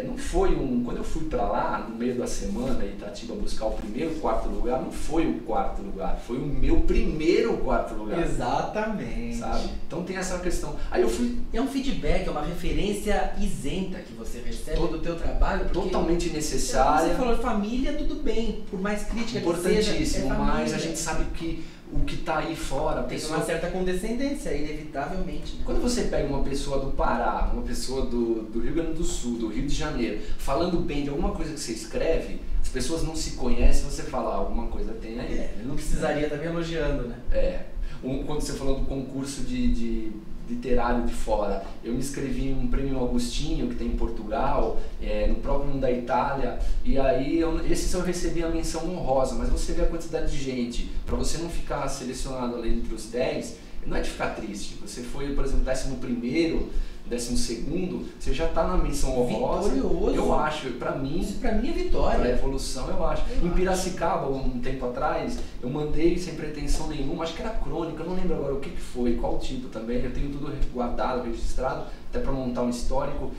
não foi quando eu fui para lá, no meio da semana, em Itatiba, buscar o primeiro quarto lugar, não foi o quarto lugar, foi o meu primeiro quarto lugar. Exatamente. Sabe? Então tem essa questão. Aí eu fui... É um feedback, é uma referência isenta que você recebe do teu trabalho. Totalmente necessária. Você falou, família, tudo bem, por mais crítica que seja, importantíssimo, mas a gente sabe que o que está aí fora... Tem uma certa condescendência, inevitavelmente. Né? Quando você pega uma pessoa do Pará, uma pessoa do Rio Grande do Sul, do Rio de Janeiro, falando bem de alguma coisa que você escreve, as pessoas não se conhecem, você fala, alguma coisa tem aí. Não precisaria estar me elogiando, né? Quando você falou do concurso de literário de fora, eu me inscrevi em um prêmio Agostinho, que tem em Portugal, no próprio da Itália, e aí esses eu recebi a menção honrosa, mas você vê a quantidade de gente, para você não ficar selecionado ali entre os 10, não é de ficar triste, você foi, por exemplo, 11º, 12º, você já está na menção honrosa. Vitorioso. Eu acho, para mim... Isso para mim é vitória. Para a evolução, eu acho. Em Piracicaba, um tempo atrás, eu mandei sem pretensão nenhuma, acho que era crônica, eu não lembro agora o que foi, qual tipo também, eu tenho tudo guardado, registrado, até para montar um histórico.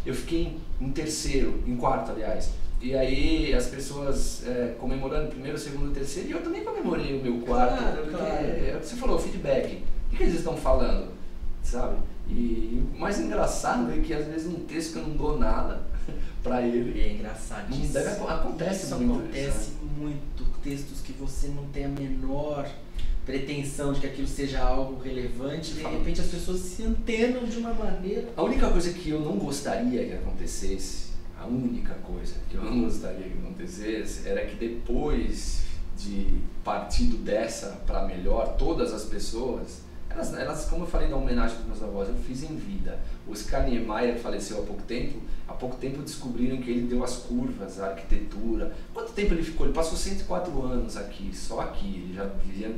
Eu fiquei em 3º, em 4º, aliás. E aí as pessoas comemorando primeiro, segundo, terceiro, e eu também comemorei o meu 4º. Claro. Você falou, feedback. O que eles estão falando? Sabe? E o mais engraçado é que às vezes um texto que eu não dou nada pra ele. É engraçado. Acontece muito. Acontece muito. Textos que você não tem a menor pretensão de que aquilo seja algo relevante, de repente as pessoas se antenam de uma maneira. A única coisa que eu não gostaria que acontecesse, era que depois de partido dessa para melhor, todas as pessoas, elas, como eu falei na homenagem dos meus avós, eu fiz em vida. O Oscar Niemeyer faleceu há pouco tempo descobriram que ele deu as curvas, a arquitetura. Quanto tempo ele ficou? Ele passou 104 anos aqui, só aqui, ele já veio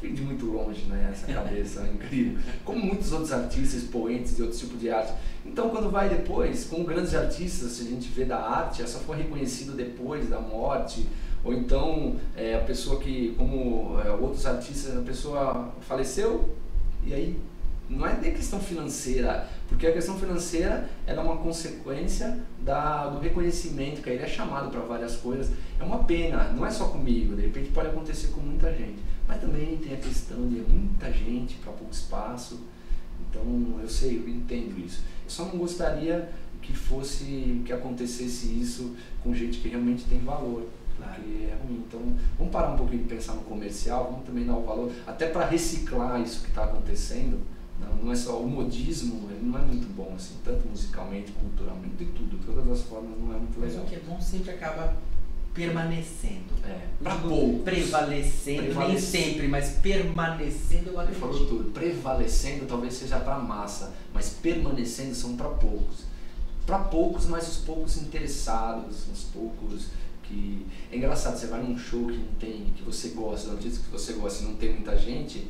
de muito longe, né, essa cabeça incrível. Como muitos outros artistas, poetas e outros tipos de arte. Então quando vai depois, como grandes artistas, se a gente vê da arte, só foi reconhecido depois da morte, ou então a pessoa que, como outros artistas, a pessoa faleceu, e aí não é nem questão financeira, porque a questão financeira ela é uma consequência do reconhecimento, que aí ele é chamado para várias coisas. É uma pena, não é só comigo, de repente pode acontecer com muita gente, mas também tem a questão de muita gente para pouco espaço. Então eu entendo isso. Eu só não gostaria que acontecesse isso com gente que realmente tem valor. Porque é ruim. Então, vamos parar um pouquinho de pensar no comercial, vamos também dar o valor, até para reciclar isso que está acontecendo. Não é só o modismo, ele não é muito bom, assim, tanto musicalmente, culturalmente, e tudo, de todas as formas não é muito legal. Mas o que é bom sempre acaba permanecendo. Para poucos. Prevalecendo, nem sempre, mas permanecendo, eu acredito. Ele falou tudo. Prevalecendo talvez seja para a massa, mas permanecendo são para poucos. Para poucos, mas os poucos interessados, os poucos que... É engraçado, você vai num show que não tem, que você gosta, artista que você gosta e não tem muita gente,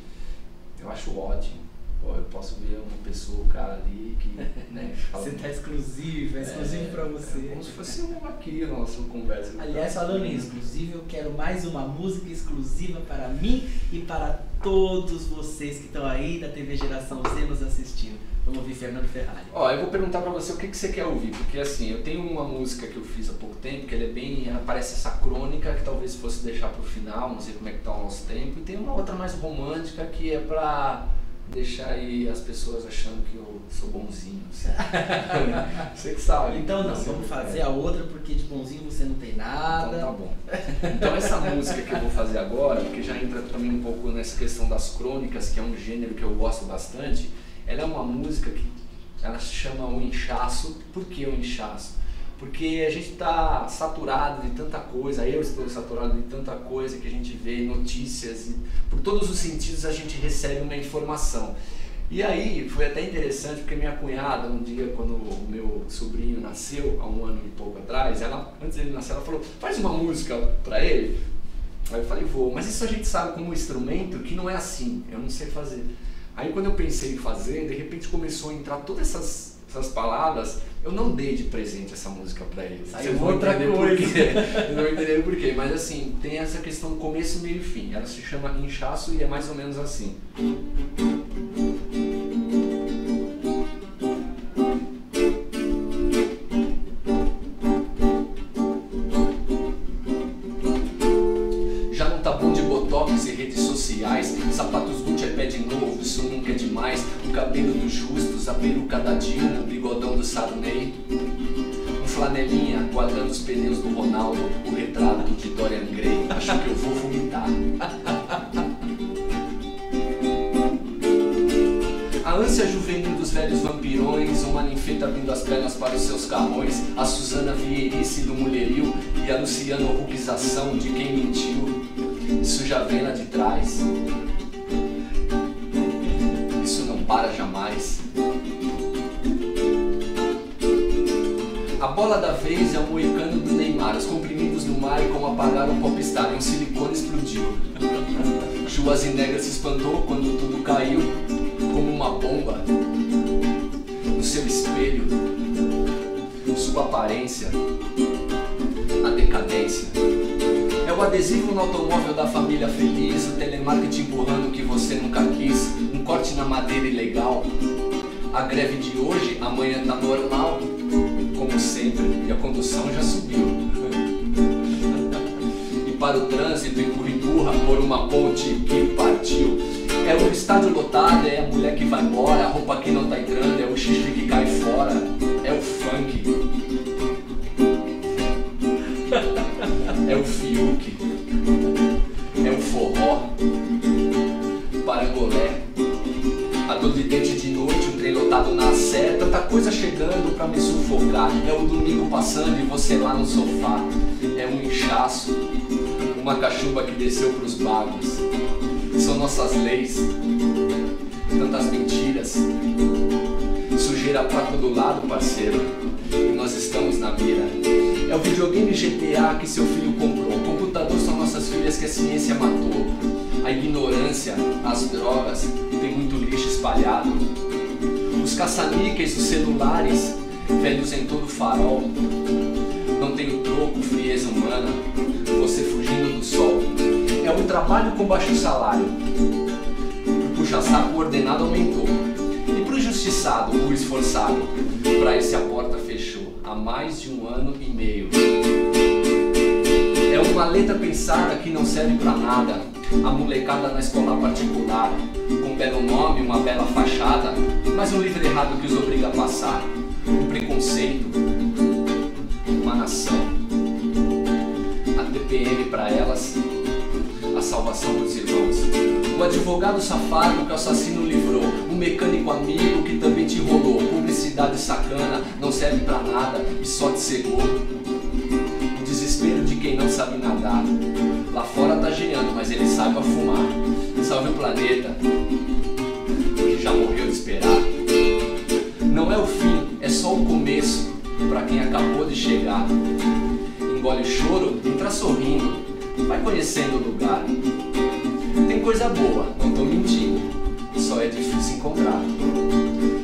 eu acho ótimo. Eu posso ver uma pessoa, o cara ali que... Né, você tá exclusivo, é exclusivo pra você. Como se fosse aqui a nossa conversa. Aliás, falando em exclusivo, eu quero mais uma música exclusiva para mim e para todos vocês que estão aí da TV Geração Z nos assistindo. Vamos ouvir Fernando Ferrari. Eu vou perguntar pra você o que você quer ouvir, porque assim, eu tenho uma música que eu fiz há pouco tempo, que ela parece essa crônica, que talvez fosse deixar pro final, não sei como é que tá o nosso tempo, e tem uma outra mais romântica que é pra deixar aí as pessoas achando que eu sou bonzinho. Assim. Você que sabe. Então vamos fazer a outra, porque de bonzinho você não tem nada. Então tá bom. Então essa música que eu vou fazer agora, porque já entra também um pouco nessa questão das crônicas, que é um gênero que eu gosto bastante, ela é uma música que ela se chama O Inchaço. Por que o inchaço? Porque a gente está saturado de tanta coisa, eu estou saturado de tanta coisa que a gente vê, notícias, e por todos os sentidos a gente recebe uma informação. E aí foi até interessante porque minha cunhada, um dia quando o meu sobrinho nasceu, há 1 ano e pouco atrás, antes dele nascer, ela falou, faz uma música para ele. Aí eu falei, vou, mas isso a gente sabe como instrumento que não é assim, eu não sei fazer. Aí quando eu pensei em fazer, de repente começou a entrar todas essas palavras, eu não dei de presente essa música pra eles. Vocês vão entender por quê. Vocês vão entender por quê. Mas assim, tem essa questão começo, meio e fim. Ela se chama Inchaço e é mais ou menos assim. o cabelo dos justos, a peruca da Dilma, o bigodão do Sarney, um flanelinha guardando os pneus do Ronaldo, o retrato de Dorian Gray. Acho que eu vou vomitar. A ânsia juvenil dos velhos vampirões, uma ninfeta abrindo as pernas para os seus carrões, a Suzana Vieirice do mulherio e a Luciana Huckização de quem mentiu. Isso já vem lá de trás, isso não para jamais. A bola da vez é o moicano do Neymar, os comprimidos no mar e como apagaram o popstar e um silicone explodiu. Schwarzenegger se espantou quando tudo caiu como uma bomba no seu espelho, sua aparência, a decadência. É o adesivo no automóvel da família feliz, o telemarketing empurrando o que você nunca quis, um corte na madeira ilegal. A greve de hoje, amanhã tá normal, como sempre, e a condução já subiu. E para o trânsito, empurra por uma ponte que partiu. É o estádio lotado, é a mulher que vai embora, a roupa que não tá entrando, é o xixi que cai fora, é o funk, é o fiuk, é o forró, parangolé, a dor de dente de noite, um trem lotado na sé, tanta coisa chegando pra me sufocar, é o domingo passando e você lá no sofá, é um inchaço, uma cachuva que desceu pros bagos. São nossas leis, tantas mentiras, sujeira pra todo lado, parceiro, e nós estamos na mira. É o videogame GTA que seu filho comprou, o computador são nossas filhas que a ciência matou. A ignorância, as drogas, tem muito lixo espalhado. Os caça-níqueis, os celulares, velhos em todo farol. Não tem o troco, frieza humana, você fugindo do sol. É um trabalho com baixo salário, o puxa-saco ordenado aumentou. E pro injustiçado, o esforçado, pra esse a porta fechou há mais de 1 ano e meio. É uma letra pensada que não serve pra nada, a molecada na escola particular, com um belo nome, uma bela fachada, mas um livro errado que os obriga a passar, um preconceito, uma nação, a TPM pra elas, a salvação dos irmãos. O advogado safado que o assassino livrou, o mecânico amigo que também te enrolou, publicidade sacana, não serve pra nada e só te cegou. O desespero de quem não sabe nadar, lá fora tá geando, mas ele sabe fumar. Salve o planeta, que já morreu de esperar. Não é o fim, é só o começo, pra quem acabou de chegar. Engole o choro, entra sorrindo, vai conhecendo o lugar. Tem coisa boa, não tô mentindo, só é difícil encontrar.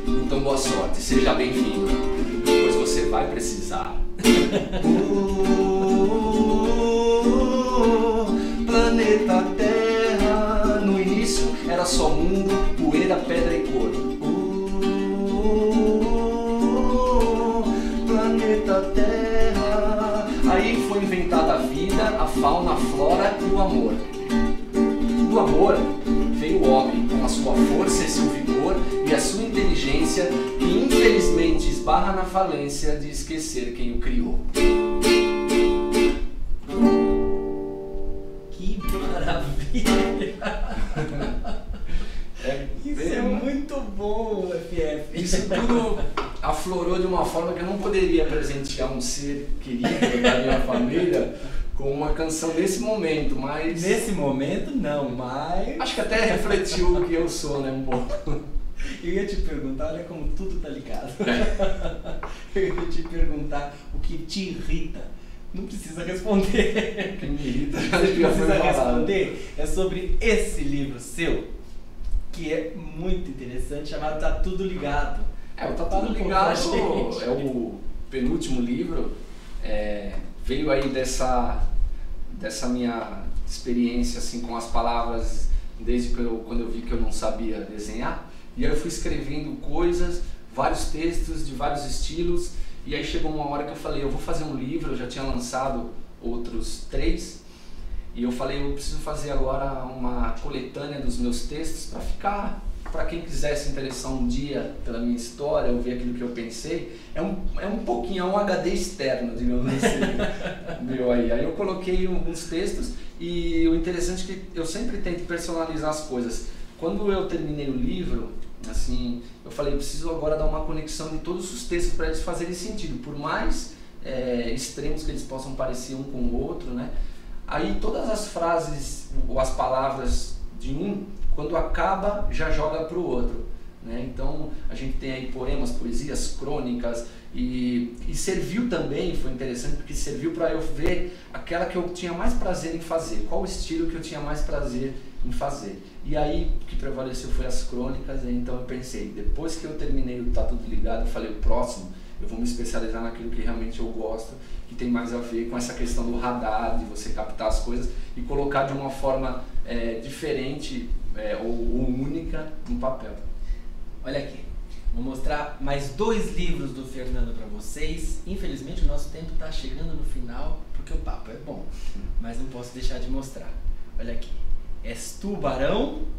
Então boa sorte, seja bem-vindo, pois você vai precisar. Planeta Terra, no início era só mundo, poeira, pedra e cor. Planeta Terra, aí foi inventada a vida, a fauna, a flora e o amor. Do amor veio o homem, com a sua força e seu vigor e a sua inteligência, que infelizmente esbarra na falência de esquecer quem o criou. Que maravilha! Isso é muito bom, FF. Isso tudo aflorou de uma forma que eu não poderia presentear um ser querido da minha família com uma canção nesse momento, mas... Nesse momento não, mas... acho que até refletiu o que eu sou, né, um pouco. Eu ia te perguntar, olha como tudo tá ligado. Eu ia te perguntar o que te irrita. Não precisa responder. O que me irrita Não já precisa foi falado. responder. É sobre esse livro seu, que é muito interessante, chamado Tá Tudo Ligado. O Tá Tudo Ligado é o penúltimo livro. Veio aí dessa minha experiência assim, com as palavras, desde quando eu vi que eu não sabia desenhar. E aí eu fui escrevendo coisas, vários textos de vários estilos, e aí chegou uma hora que eu falei, eu vou fazer um livro. Eu já tinha lançado outros 3, e eu falei, eu preciso fazer agora uma coletânea dos meus textos para ficar para quem quiser se interessar um dia pela minha história, ou ver aquilo que eu pensei, é um pouquinho, é um HD externo, digamos assim, meu aí. Aí eu coloquei alguns textos e o interessante é que eu sempre tento personalizar as coisas. Quando eu terminei o livro, assim, eu falei, eu preciso agora dar uma conexão de todos os textos para eles fazerem sentido, por mais extremos que eles possam parecer um com o outro, né? Aí todas as frases ou as palavras de um, quando acaba, já joga para o outro, né? Então a gente tem aí poemas, poesias, crônicas e serviu também, foi interessante porque serviu para eu ver aquela que eu tinha mais prazer em fazer, qual o estilo que eu tinha mais prazer em fazer. E aí o que prevaleceu foi as crônicas, então eu pensei, depois que eu terminei o Tá Tudo Ligado, eu falei, o próximo eu vou me especializar naquilo que realmente eu gosto, que tem mais a ver com essa questão do radar, de você captar as coisas e colocar de uma forma diferente ou única no papel. Olha aqui, vou mostrar mais 2 livros do Fernando para vocês. Infelizmente o nosso tempo está chegando no final, porque o papo é bom, mas não posso deixar de mostrar. Olha aqui, És Tubarão.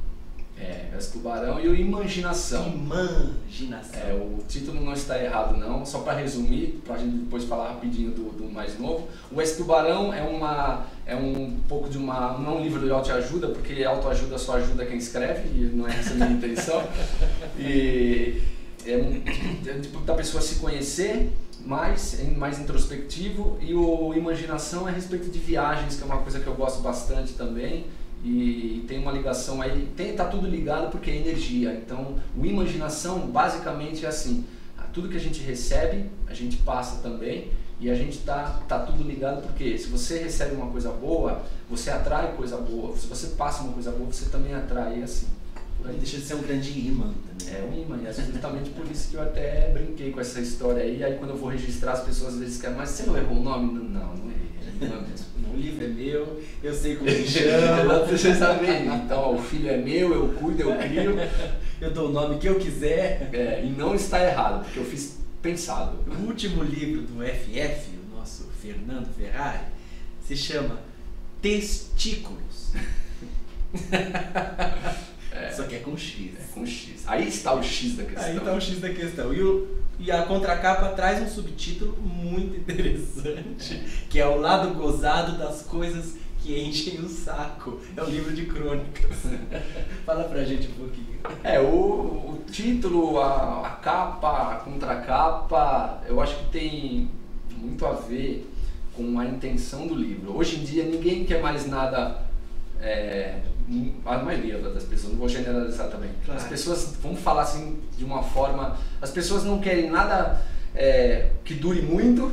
És Tubarão e o Imaginação. Imaginação. O título não está errado não, só para resumir, para a gente depois falar rapidinho do mais novo. O És Tubarão é um pouco de não é um livro de autoajuda, porque autoajuda só ajuda quem escreve, e não é essa a minha intenção. E é tipo da pessoa se conhecer mais introspectivo, e o Imaginação é a respeito de viagens, que é uma coisa que eu gosto bastante também. E tem uma ligação aí, tá tudo ligado porque é energia. Então o Imaginação basicamente é assim, tudo que a gente recebe, a gente passa também, e a gente tá tudo ligado porque se você recebe uma coisa boa, você atrai coisa boa, se você passa uma coisa boa, você também atrai, assim. Não deixa de ser um grande imã também. É um imã, e é justamente por isso que eu até brinquei com essa história aí. Aí quando eu vou registrar, as pessoas às vezes querem, mas você não errou o nome? Não errei. O livro é meu, eu sei como me chama. Você sabe, então o filho é meu, eu cuido, eu crio. Eu dou o nome que eu quiser. E não está errado, porque eu fiz pensado. O último livro do FF, o nosso Fernando Ferrari, se chama Testículos. Só que é com X. É com X. Aí está o X da questão. Aí está o X da questão. E a contracapa traz um subtítulo muito interessante, que é o lado gozado das coisas que enchem o saco. É um livro de crônicas. Fala pra gente um pouquinho. O título, a capa, a contracapa, eu acho que tem muito a ver com a intenção do livro. Hoje em dia ninguém quer mais nada... a maioria das pessoas, não vou generalizar também. Claro. As pessoas, vamos falar assim de uma forma, as pessoas não querem nada que dure muito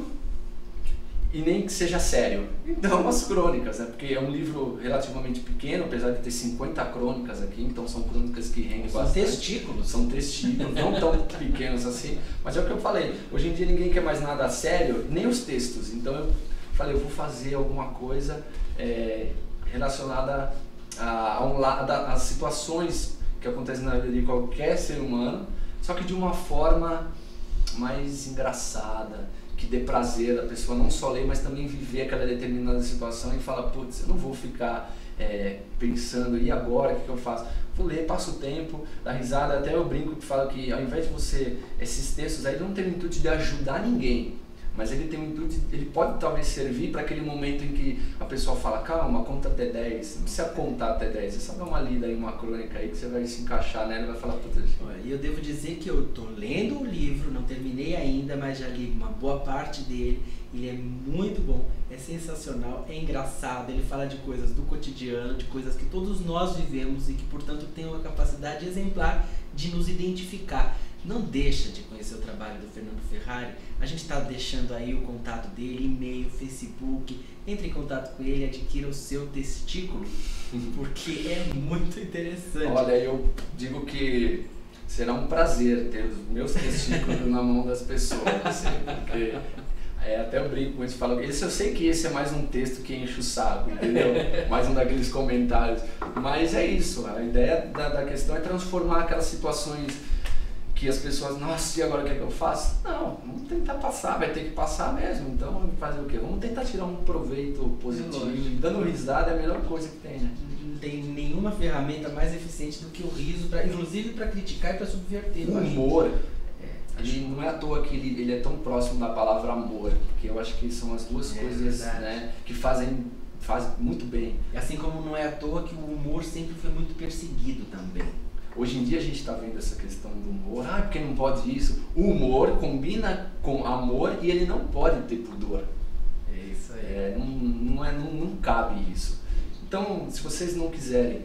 e nem que seja sério. Então as crônicas, né? Porque é um livro relativamente pequeno, apesar de ter 50 crônicas aqui, então são crônicas que rendem bastante. São testículos, não tão pequenos assim, mas é o que eu falei, hoje em dia ninguém quer mais nada sério, nem os textos, então eu falei, eu vou fazer alguma coisa relacionada às situações que acontecem na vida de qualquer ser humano, só que de uma forma mais engraçada, que dê prazer a pessoa não só ler, mas também viver aquela determinada situação e falar, putz, eu não vou ficar pensando, e agora, o que eu faço? Vou ler, passo o tempo, dá risada, até eu brinco que falo que ao invés de você, esses textos aí não tem o intuito de ajudar ninguém, mas ele tem um intuito, ele pode talvez servir para aquele momento em que a pessoa fala, calma, conta até 10, não precisa contar até 10, é só dar uma lida aí, uma crônica aí que você vai se encaixar nela e vai falar, puta. E eu devo dizer que eu estou lendo o livro, não terminei ainda, mas já li uma boa parte dele, ele é muito bom, é sensacional, é engraçado, ele fala de coisas do cotidiano, de coisas que todos nós vivemos e que portanto tem uma capacidade exemplar de nos identificar. Não deixa de conhecer o trabalho do Fernando Ferrari, a gente está deixando aí o contato dele, e-mail, Facebook, entre em contato com ele, adquira o seu testículo, porque é muito interessante. Olha, eu digo que será um prazer ter os meus testículos na mão das pessoas, assim, porque até eu brinco com isso, falo, eu sei que esse é mais um texto que enche o saco, entendeu? Mais um daqueles comentários, mas é isso, a ideia da questão é transformar aquelas situações que as pessoas, nossa, e agora o que é que eu faço? Não, vamos tentar passar, vai ter que passar mesmo, então vamos fazer o quê? Vamos tentar tirar um proveito positivo, e dando risada é a melhor coisa que tem, né? tem nenhuma ferramenta mais eficiente do que o riso, inclusive para criticar e para subverter. O humor, não é à toa que ele é tão próximo da palavra amor, porque eu acho que são as duas coisas, né, que fazem muito bem. Assim como não é à toa que o humor sempre foi muito perseguido também. Hoje em dia a gente está vendo essa questão do humor, porque não pode isso. O humor combina com amor e ele não pode ter pudor. É isso aí. Não cabe isso. Então, se vocês não quiserem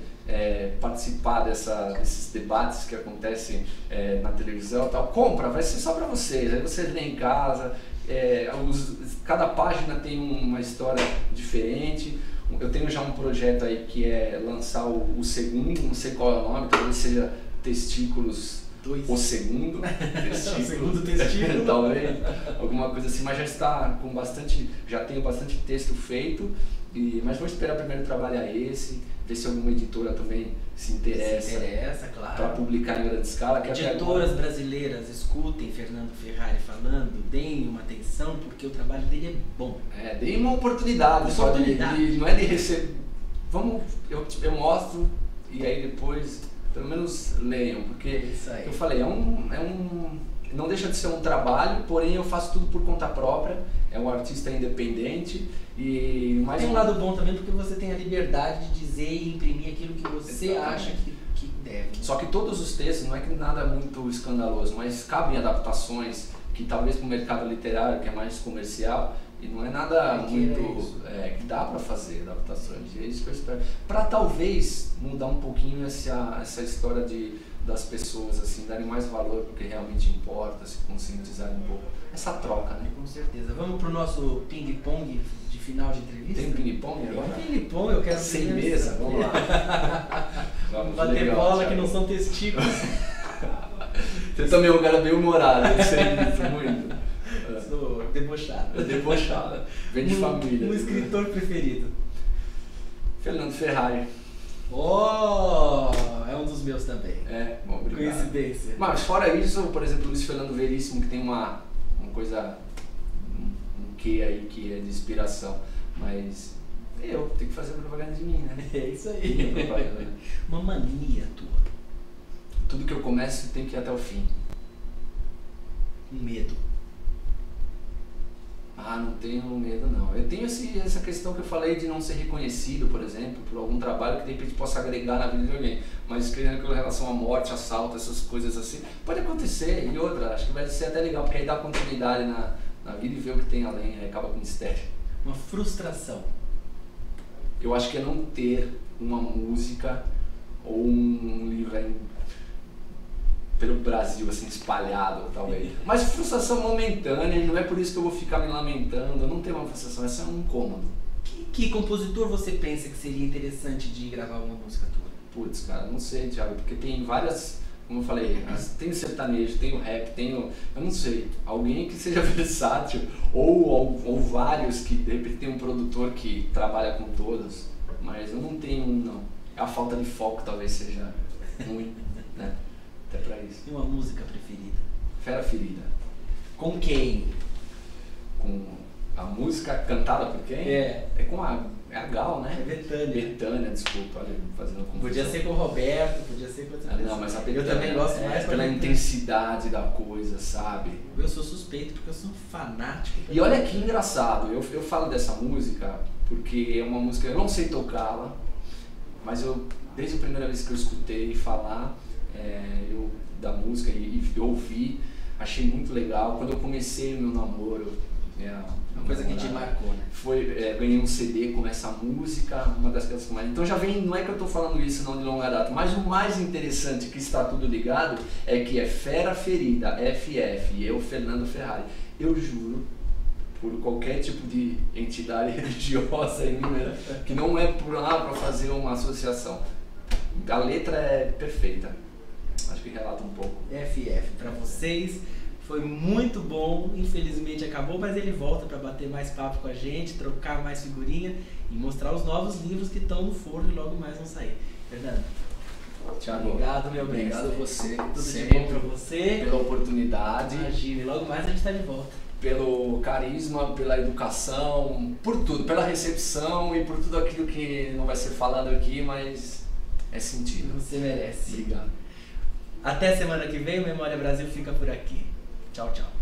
participar desses debates que acontecem na televisão e tal, compra, vai ser só para vocês. Aí vocês lêem em casa, cada página tem uma história diferente. Eu tenho já um projeto aí que é lançar o segundo, não sei qual é o nome, talvez seja Testículos 2. O segundo. O segundo testículo. Talvez, alguma coisa assim, mas já está com já tenho bastante texto feito, mas vou esperar primeiro trabalhar esse, ver se alguma editora também se interessa claro, para publicar em grande escala. Editoras brasileiras, escutem Fernando Ferrari falando, deem uma atenção, porque o trabalho dele é bom. Deem uma oportunidade. Não é de receber. Eu mostro e aí depois, pelo menos leiam, porque eu falei, não deixa de ser um trabalho, porém eu faço tudo por conta própria, é um artista independente e mais tem um lado bom também porque você tem a liberdade de dizer e imprimir aquilo que você acha que deve. Só que todos os textos, não é que nada muito escandaloso, mas cabem adaptações que talvez para o mercado literário, que é mais comercial, e não é nada muito... que dá para fazer adaptações, é isso que eu espero. Para talvez mudar um pouquinho essa história das pessoas, assim, darem mais valor porque realmente importa, se conscientizarem um pouco. Essa troca, né? Com certeza. Vamos pro nosso ping-pong de final de entrevista? Tem ping-pong agora? Tem ping-pong, eu quero... Sem mesa, vamos lá. Vamos bater bola que não são testículos. Você também é um cara bem humorado, eu sei disso muito. Sou debochado. Debochado. Vem de família. Um escritor preferido? Fernando Ferrari. É um dos meus também. Bom, obrigado. Coincidência. Mas fora isso, por exemplo, Luiz Fernando Veríssimo, que tem uma coisa, um quê aí que é de inspiração. Mas eu tenho que fazer propaganda de mim, né? É isso aí. Uma mania tua. Tudo que eu começo tem que ir até o fim. Um medo. Não tenho medo não. Eu tenho essa questão que eu falei de não ser reconhecido, por exemplo, por algum trabalho que de repente possa agregar na vida de alguém. Mas com relação à morte, assalto, essas coisas assim, pode acontecer. E outra, acho que vai ser até legal, porque aí dá continuidade na vida e ver o que tem além, aí acaba com o mistério. Uma frustração. Eu acho que é não ter uma música ou um livro pelo Brasil, assim, espalhado, talvez. Mas frustração momentânea, e não é por isso que eu vou ficar me lamentando, eu não tenho uma frustração, essa é um incômodo. Que compositor você pensa que seria interessante de gravar uma música tua? Putz, cara, não sei, Thiago, porque tem várias, como eu falei, tem o sertanejo, tem o rap, eu não sei, alguém que seja versátil, ou vários que, de repente, tem um produtor que trabalha com todos, mas eu não tenho um, não. A falta de foco talvez seja ruim, né? Até pra isso. E uma música preferida? Fera Ferida. Com quem? Com a música cantada por quem? É com a Gal, né? É Betânia. Betânia, desculpa, olha, fazendo confusão. Podia ser com o Roberto, podia ser com outra pessoa. Não, mas a Betânia, eu também gosto mais pela intensidade da coisa, sabe? Eu sou suspeito porque eu sou fanático. E olha que engraçado, eu falo dessa música porque é uma música, eu não sei tocá-la, mas desde a primeira vez que eu escutei falar da música e ouvi, achei muito legal. Quando eu comecei o meu namoro, uma coisa que te marcou, né? Ganhei um CD com essa música, uma das coisas que mais... Então já vem, não é que eu estou falando isso não de longa data, mas o mais interessante que está tudo ligado é que é Fera Ferida, FF, e eu, Fernando Ferrari. Eu juro, por qualquer tipo de entidade religiosa em mim, que não é para fazer uma associação. A letra é perfeita. Acho que relata um pouco. FF, para vocês foi muito bom, infelizmente acabou, mas ele volta para bater mais papo com a gente, trocar mais figurinha e mostrar os novos livros que estão no forno e logo mais vão sair. Fernando, Thiago, obrigado, meu bem. Obrigado a você. Tudo de bom para você. Pela oportunidade. Imagina, e logo mais a gente está de volta. pelo carisma, pela educação, por tudo, pela recepção e por tudo aquilo que não vai ser falado aqui, mas é sentido. Você merece. Obrigado. Até semana que vem, o Memória Brasil fica por aqui. Tchau, tchau.